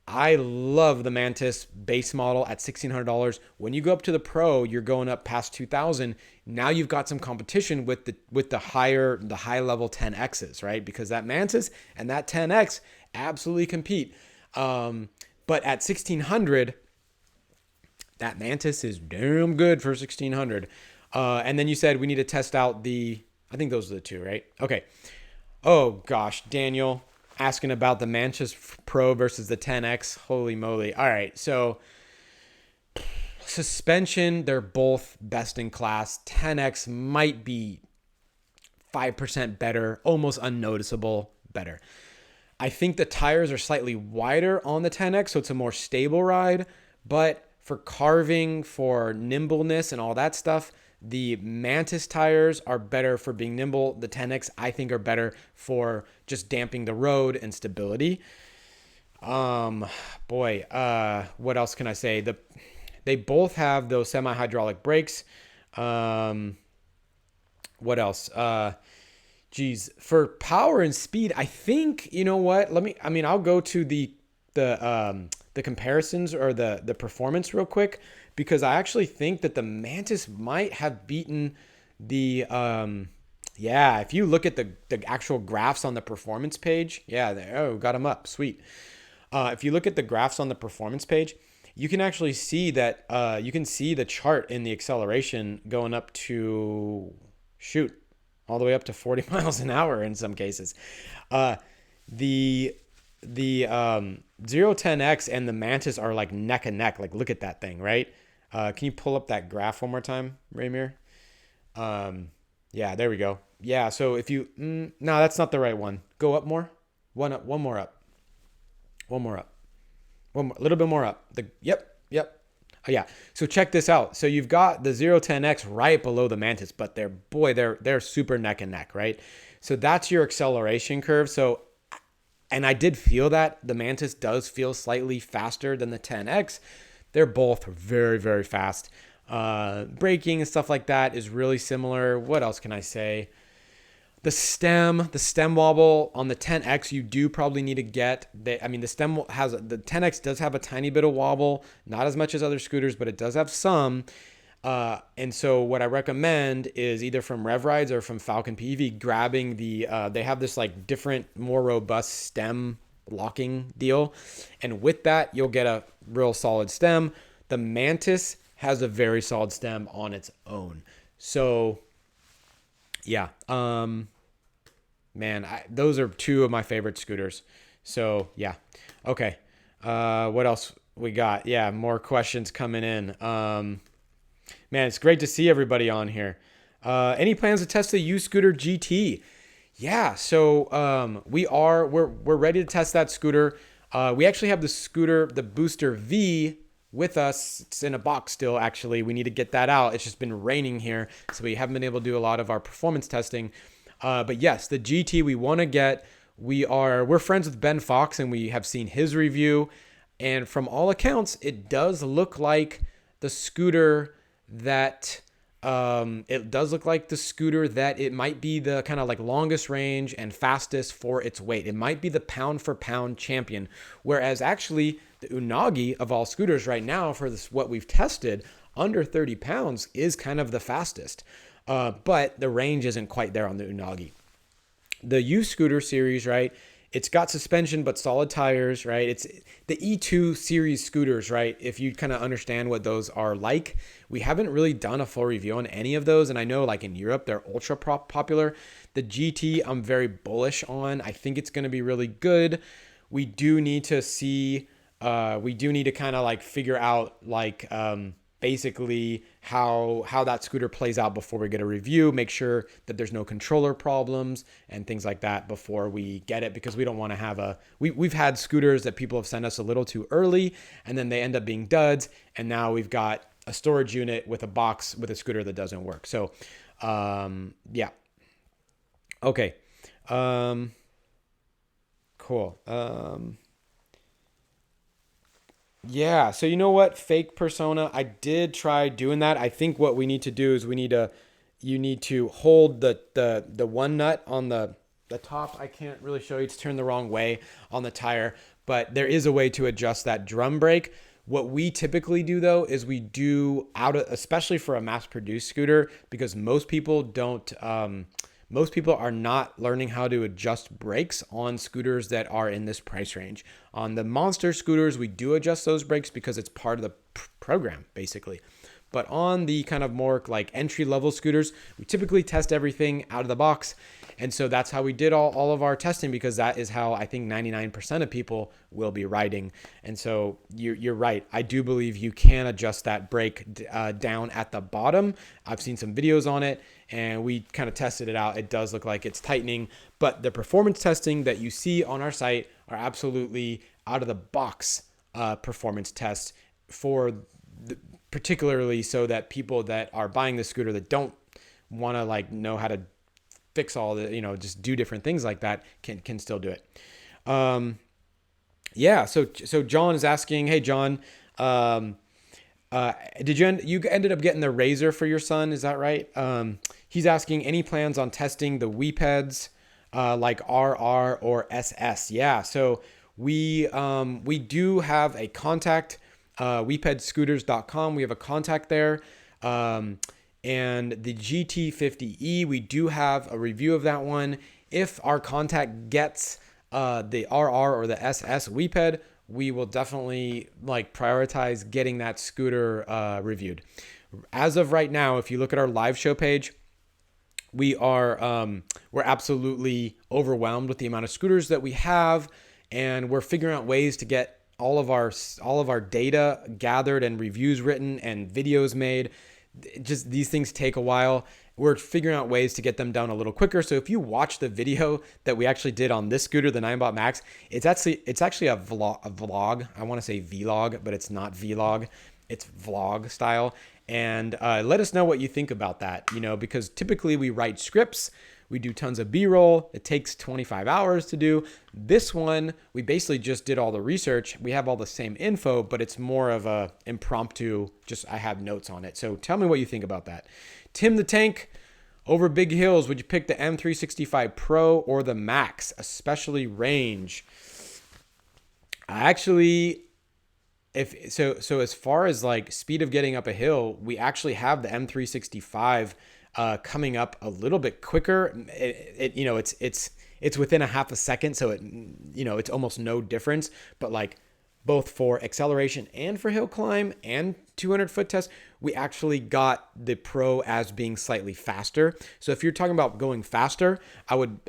I love the Mantis base model at $1,600. When you go up to the Pro, you're going up past $2,000. Now you've got some competition with the high level 10Xs, right? Because that Mantis and that 10X absolutely compete. But at $1,600, that Mantis is damn good for $1,600. And then you said we need to test out I think those are the two, right? Okay. Oh gosh, Daniel asking about the Mantis Pro versus the 10X. Holy moly. All right. So suspension, they're both best in class. 10X might be 5% better, almost unnoticeable better. I think the tires are slightly wider on the 10X, so it's a more stable ride. But for carving, for nimbleness and all that stuff, the Mantis tires are better for being nimble. The 10X, I think, are better for just damping the road and stability. What else can I say? They both have those semi-hydraulic brakes. What else? For power and speed, I think, you know what? I'll go to the the comparisons or the performance real quick, because I actually think that the Mantis might have beaten the yeah, if you look at the actual graphs on the performance page, yeah, got them up, sweet. If you look at the graphs on the performance page, you can actually see that you can see the chart in the acceleration going up to shoot all the way up to 40 miles an hour in some cases. The the 010X and the Mantis are like neck and neck. Like, look at that thing, right? Can you pull up that graph one more time, Raymir? Yeah, there we go. Yeah, so if you, no, that's not the right one. Go up more. One up, one more up. One more up. One more, a little bit more up. Yep. Oh, yeah. So check this out. So you've got the 010X right below the Mantis, but they're super neck and neck, right? So that's your acceleration curve. So, and I did feel that the Mantis does feel slightly faster than the 10X. They're both very, very fast. Braking and stuff like that is really similar. What else can I say? The stem wobble on the 10X, you do probably need to get. The 10X does have a tiny bit of wobble, not as much as other scooters, but it does have some. And so what I recommend is either from Rev Rides or from Falcon PEV, grabbing they have this like different, more robust stem locking deal. And with that, you'll get a real solid stem. The Mantis has a very solid stem on its own. So yeah, man, those are two of my favorite scooters. So yeah. Okay. What else we got? Yeah. More questions coming in. Man, it's great to see everybody on here. Any plans to test the U-Scooter GT? Yeah. So, we're ready to test that scooter. We actually have the scooter, the Booster V with us. It's in a box still, actually. We need to get that out. It's just been raining here, so we haven't been able to do a lot of our performance testing. But yes, the GT we want to get. We're friends with Ben Fox, and we have seen his review. And from all accounts, it does look like the scooter that it might be the kind of like longest range and fastest for its weight. It might be the pound for pound champion, whereas actually the Unagi of all scooters right now for this, what we've tested, under 30 pounds is kind of the fastest. But the range isn't quite there on the Unagi. The U-Scooter series, right? It's got suspension, but solid tires, right? It's the E2 series scooters, right? If you kind of understand what those are like, we haven't really done a full review on any of those. And I know like in Europe, they're ultra popular. The GT, I'm very bullish on. I think it's going to be really good. We do need to kind of like figure out like, basically how that scooter plays out before we get a review, make sure that there's no controller problems and things like that before we get it, because we don't want to have we've had scooters that people have sent us a little too early and then they end up being duds, and now we've got a storage unit with a box with a scooter that doesn't work. So yeah. Okay. Cool. Yeah, so you know what? Fake persona. I did try doing that. I think what we need to do is you need to hold the one nut on the top. I can't really show you. It's turned the wrong way on the tire, but there is a way to adjust that drum brake. What we typically do though is we do especially for a mass-produced scooter, because most people are not learning how to adjust brakes on scooters that are in this price range. On the monster scooters, we do adjust those brakes because it's part of the program, basically. But on the kind of more like entry-level scooters, we typically test everything out of the box. And so that's how we did all of our testing, because that is how I think 99% of people will be riding. And so you're right. I do believe you can adjust that brake down at the bottom. I've seen some videos on it, and we kind of tested it out. It does look like it's tightening, but the performance testing that you see on our site are absolutely out of the box performance tests particularly so that people that are buying the scooter that don't want to like know how to fix all the, just do different things like that can still do it. Yeah. So John is asking, hey John, did you ended up getting the Razor for your son? Is that right? He's asking any plans on testing the Weepeds, like RR or SS. Yeah. So We do have a contact, weepedscooters.com. We have a contact there. And the GT50E, we do have a review of that one. If our contact gets the RR or the SS Weeped, we will definitely like prioritize getting that scooter reviewed. As of right now, if you look at our live show page, we're absolutely overwhelmed with the amount of scooters that we have, and we're figuring out ways to get all of our data gathered and reviews written and videos made. Just these things take a while. We're figuring out ways to get them done a little quicker. So if you watch the video that we actually did on this scooter, the Ninebot Max, it's actually a vlog. I want to say vlog, but it's not vlog. It's vlog style. And let us know what you think about that, because typically we write scripts, we do tons of B-roll. It takes 25 hours to do. This one, we basically just did all the research. We have all the same info, but it's more of a impromptu, just I have notes on it. So tell me what you think about that. Tim the Tank, over big hills, would you pick the M365 Pro or the Max, especially range? Actually, so as far as like speed of getting up a hill, we actually have the M365 coming up a little bit quicker. It's within a half a second, so it's almost no difference. But like both for acceleration and for hill climb and 200-foot test, we actually got the Pro as being slightly faster. So if you're talking about going faster,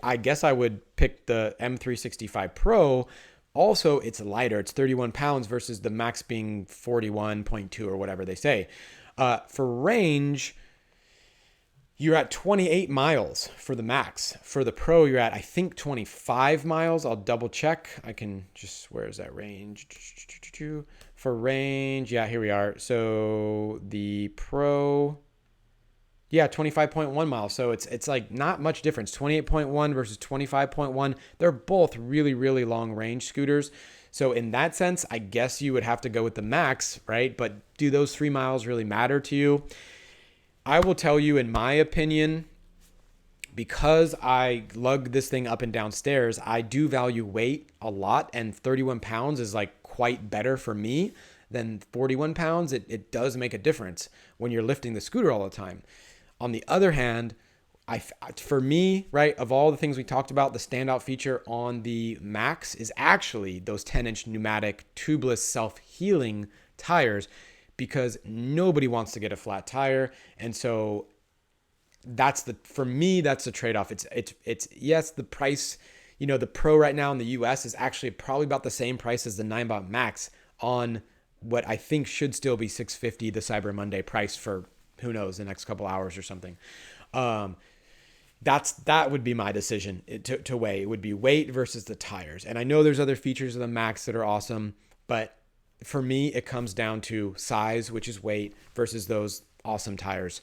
I guess I would pick the M365 Pro. Also, it's lighter. It's 31 pounds versus the Max being 41.2 or whatever they say. For range, you're at 28 miles for the Max. For the Pro, you're at, I think, 25 miles. I'll double check. I can just, where is that range? For range, yeah, here we are. So the Pro, yeah, 25.1 miles. So it's like not much difference. 28.1 versus 25.1. They're both really, really long range scooters. So in that sense, I guess you would have to go with the Max, right? But do those 3 miles really matter to you? I will tell you, in my opinion, because I lug this thing up and down stairs, I do value weight a lot, and 31 pounds is like quite better for me than 41 pounds. It does make a difference when you're lifting the scooter all the time. On the other hand, for me, right, of all the things we talked about, the standout feature on the Max is actually those 10-inch pneumatic tubeless self-healing tires, because nobody wants to get a flat tire. And so for me, that's the trade-off. It's yes, the price, the Pro right now in the US is actually probably about the same price as the Ninebot Max on what I think should still be $650, the Cyber Monday price for, who knows, the next couple hours or something. That would be my decision to weigh. It would be weight versus the tires. And I know there's other features of the Max that are awesome, but for me, it comes down to size, which is weight, versus those awesome tires.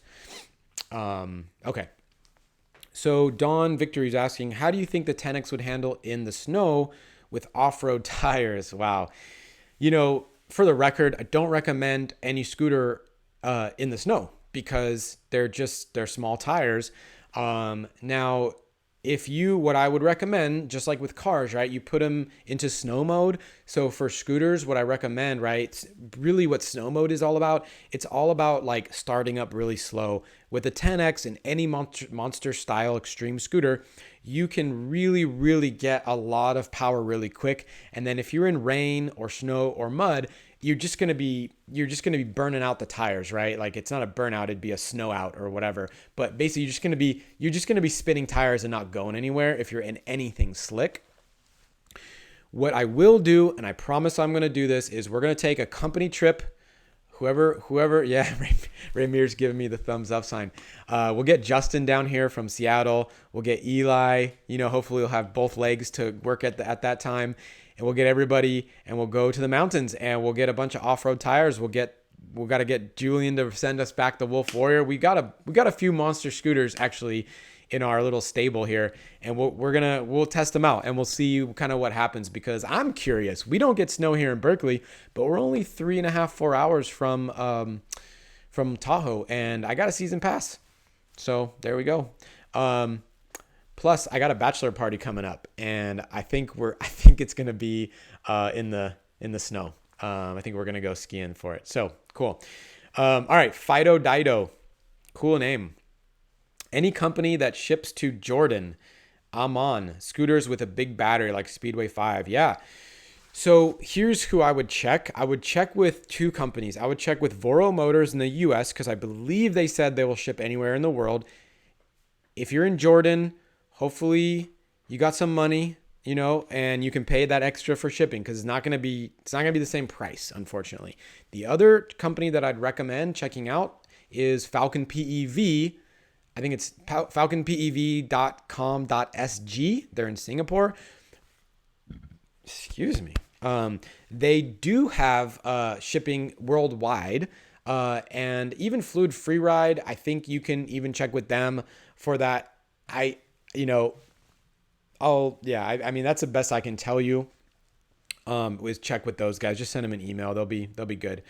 Okay. So Dawn Victory is asking, how do you think the 10X would handle in the snow with off-road tires? Wow. For the record, I don't recommend any scooter in the snow because they're small tires. Now, what I would recommend, just like with cars, right, you put them into snow mode. So for scooters, what I recommend, right, really what snow mode is all about, it's all about like starting up really slow. With the 10X and any monster style extreme scooter, you can really, really get a lot of power really quick. And then if you're in rain or snow or mud, you're just going to be burning out the tires, right? Like it's not a burnout, it'd be a snow out or whatever. But basically you're just going to be spinning tires and not going anywhere if you're in anything slick. What I will do, and I promise I'm going to do this, is we're going to take a company trip. Whoever, yeah, Ramir's giving me the thumbs up sign. We'll get Justin down here from Seattle. We'll get Eli, hopefully we'll have both legs to work at that time. And we'll get everybody, and we'll go to the mountains, and we'll get a bunch of off-road tires. We'll got to get Julian to send us back the Wolf Warrior. We got a few monster scooters actually in our little stable here, and we'll test them out, and we'll see kind of what happens, because I'm curious. We don't get snow here in Berkeley, but we're only 3.5-4 hours from Tahoe, and I got a season pass, so there we go. Plus, I got a bachelor party coming up, and I think it's gonna be in the snow. I think we're gonna go skiing for it. So cool. All right, Fido Dido, cool name. Any company that ships to Jordan, I'm on. Scooters with a big battery like Speedway 5. Yeah. So here's who I would check. I would check with two companies. I would check with Voro Motors in the US because I believe they said they will ship anywhere in the world. If you're in Jordan, hopefully you got some money, and you can pay that extra for shipping because it's not going to be the same price, unfortunately. The other company that I'd recommend checking out is Falcon PEV. I think it's falconpev.com.sg. They're in Singapore. Excuse me. They do have shipping worldwide, and even Fluid Freeride. I think you can even check with them for that. I mean, that's the best I can tell you. Is check with those guys. Just send them an email. They'll be good.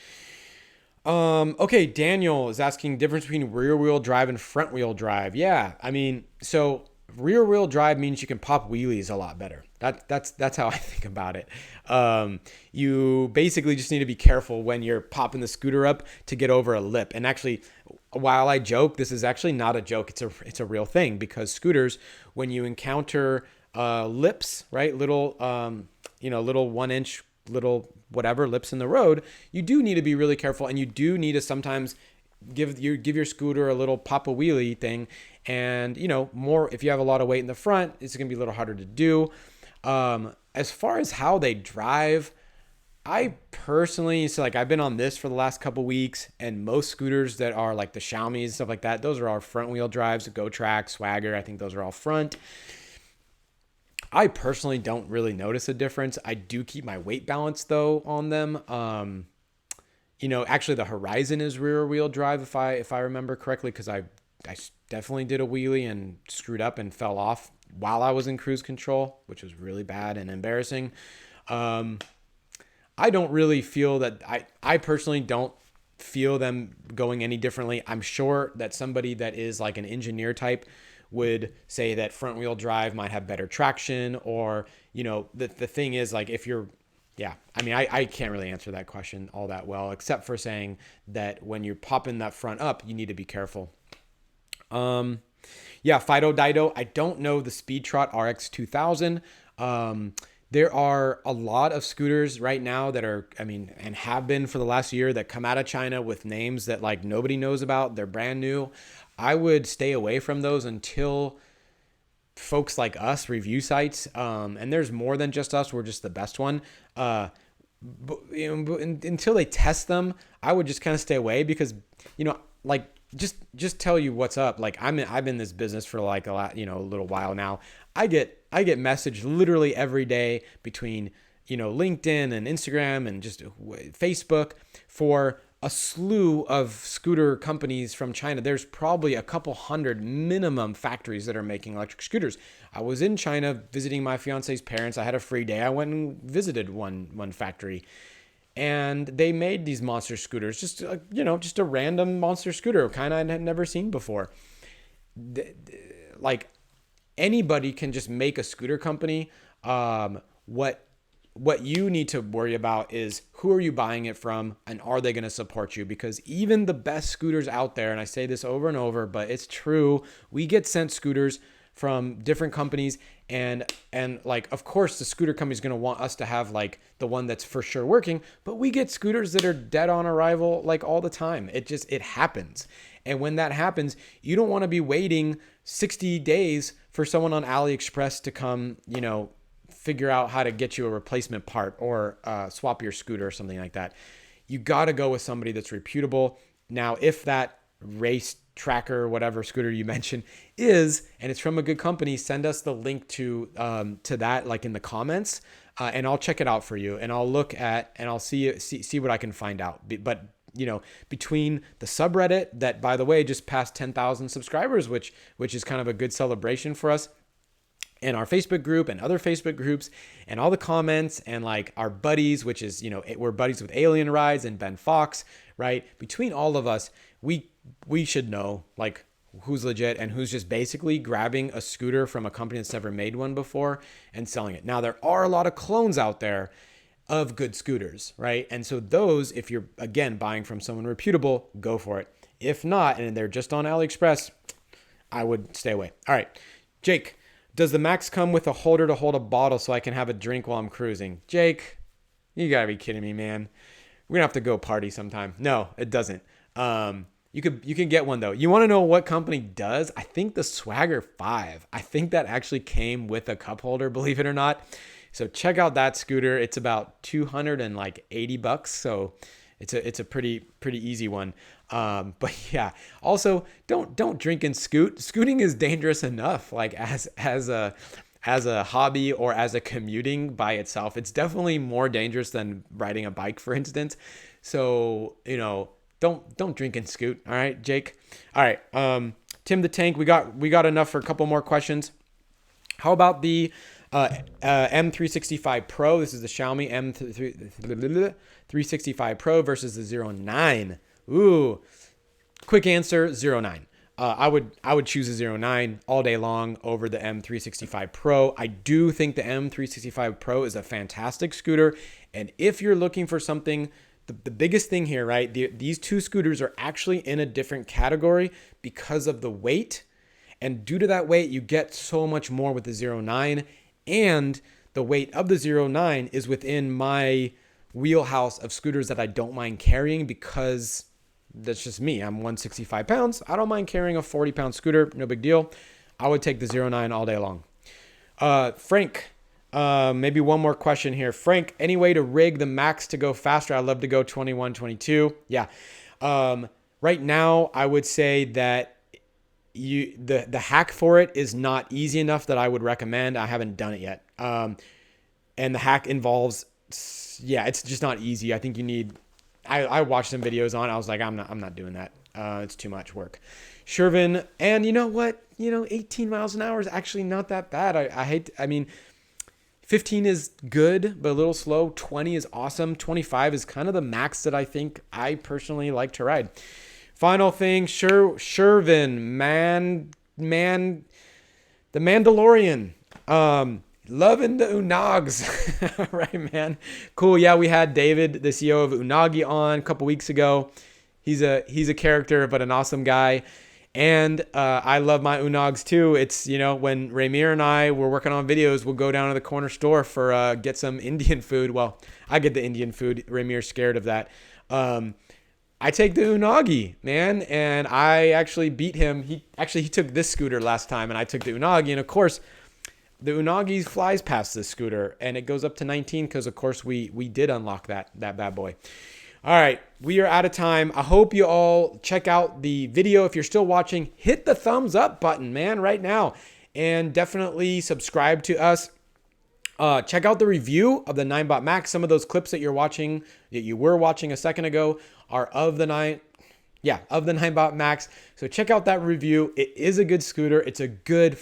Okay, Daniel is asking difference between rear wheel drive and front wheel drive. Yeah, I mean, so rear wheel drive means you can pop wheelies a lot better. That's how I think about it. You basically just need to be careful when you're popping the scooter up to get over a lip. And actually, while I joke, this is actually not a joke. It's a real thing because scooters, when you encounter lips, right, little 1 inch little whatever lips in the road, you do need to be really careful, and you do need to sometimes give your scooter a little pop a wheelie thing. And more if you have a lot of weight in the front, it's gonna be a little harder to do. As far as how they drive, I personally, I've been on this for the last couple weeks, and most scooters that are like the Xiaomi and stuff like that, those are all front wheel drives. Go Track, Swagger, I think those are all front. I personally don't really notice a difference. I do keep my weight balance though on them. Actually the Horizon is rear wheel drive if I remember correctly, because I definitely did a wheelie and screwed up and fell off while I was in cruise control, which was really bad and embarrassing. I don't really feel that I personally don't feel them going any differently. I'm sure that somebody that is like an engineer type would say that front wheel drive might have better traction, or the thing is, like, if you're I can't really answer that question all that well, except for saying that when you're popping that front up, you need to be careful. Fido Dido, I don't know the Speed Trot RX 2000. There are a lot of scooters right now that are, and have been for the last year, that come out of China with names that like nobody knows about. They're brand new. I would stay away from those until folks like us, review sites, and there's more than just us. We're just the best one. Until they test them, I would just kind of stay away because, just tell you what's up. Like I've been in this business for like a little while now. I get messaged literally every day between, LinkedIn and Instagram and just Facebook for a slew of scooter companies from China. There's probably a couple hundred minimum factories that are making electric scooters. I was in China visiting my fiance's parents. I had a free day. I went and visited one factory, and they made these monster scooters. Just a random monster scooter, kind of I had never seen before. Like anybody can just make a scooter company. What you need to worry about is who are you buying it from, and are they going to support you? Because even the best scooters out there, and I say this over and over, but it's true, we get sent scooters from different companies, and like, of course the scooter company is going to want us to have like the one that's for sure working, but we get scooters that are dead on arrival like all the time. It happens. And when that happens, you don't want to be waiting 60 days for someone on AliExpress to come, figure out how to get you a replacement part or swap your scooter or something like that. You got to go with somebody that's reputable. Now, if that race tracker, whatever scooter you mentioned is, and it's from a good company, send us the link to that, like in the comments, and I'll check it out for you, and I'll look at, and I'll see what I can find out. But between the subreddit that, by the way, just passed 10,000 subscribers, which is kind of a good celebration for us, and our Facebook group and other Facebook groups and all the comments and like our buddies, which is, we're buddies with Alien Rides and Ben Fox, right? Between all of us, we should know like who's legit and who's just basically grabbing a scooter from a company that's never made one before and selling it. Now, there are a lot of clones out there of good scooters, right? And so those, if you're, again, buying from someone reputable, go for it. If not, and they're just on AliExpress, I would stay away. All right, Jake, does the Max come with a holder to hold a bottle so I can have a drink while I'm cruising? Jake, you gotta be kidding me, man. We're gonna have to go party sometime. No, it doesn't. You can get one though. You want to know what company does? I think the Swagger 5. I think that actually came with a cup holder, believe it or not. So check out that scooter. It's about $280. So it's a pretty easy one. But yeah, also don't drink and scoot. Scooting is dangerous enough, like as a hobby or as a commuting by itself. It's definitely more dangerous than riding a bike, for instance. So, don't drink and scoot. All right, Jake. All right. Tim the Tank, we got enough for a couple more questions. How about the M365 Pro? This is the Xiaomi M365 Pro versus the 09. Ooh, quick answer, 09. I would choose a 09 all day long over the M365 Pro. I do think the M365 Pro is a fantastic scooter. And if you're looking for something, the biggest thing here, right? These two scooters are actually in a different category because of the weight. And due to that weight, you get so much more with the 09. And the weight of the 09 is within my wheelhouse of scooters that I don't mind carrying because that's just me. I'm 165 pounds. I don't mind carrying a 40-pound scooter. No big deal. I would take the 09 all day long. Frank, maybe one more question here. Frank, any way to rig the Max to go faster? I'd love to go 21, 22. Yeah. Right now, I would say that the hack for it is not easy enough that I would recommend. I haven't done it yet. And the hack involves, it's just not easy. I think you need... I watched some videos on it. I was like, I'm not doing that. It's too much work. Shervin, and you know what? 18 miles an hour is actually not that bad. I mean, 15 is good, but a little slow. 20 is awesome. 25 is kind of the max that I think I personally like to ride. Final thing, Shervin, man, the Mandalorian. Loving the Unogs. Right, man. Cool. Yeah, we had David, the CEO of Unagi, on a couple weeks ago. He's a character, but an awesome guy. And I love my Unogs too. It's, when Ramir and I were working on videos, we'll go down to the corner store for get some Indian food. Well, I get the Indian food. Ramir's scared of that. I take the Unagi, man, and I actually beat him. He took this scooter last time, and I took the Unagi. And of course, the Unagi flies past this scooter, and it goes up to 19 because, of course, we did unlock that bad boy. All right, we are out of time. I hope you all check out the video. If you're still watching, hit the thumbs up button, man, right now. And definitely subscribe to us. Check out the review of the Ninebot Max. Some of those clips that you were watching a second ago are of the Ninebot Max. So check out that review. It is a good scooter. It's a good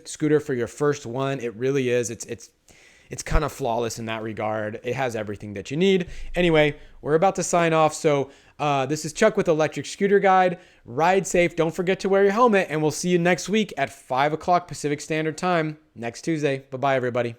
scooter for your first one. It really is. It's kind of flawless in that regard. It has everything that you need. Anyway, we're about to sign off. So this is Chuck with Electric Scooter Guide. Ride safe. Don't forget to wear your helmet. And we'll see you next week at 5 o'clock Pacific Standard Time next Tuesday. Bye-bye, everybody.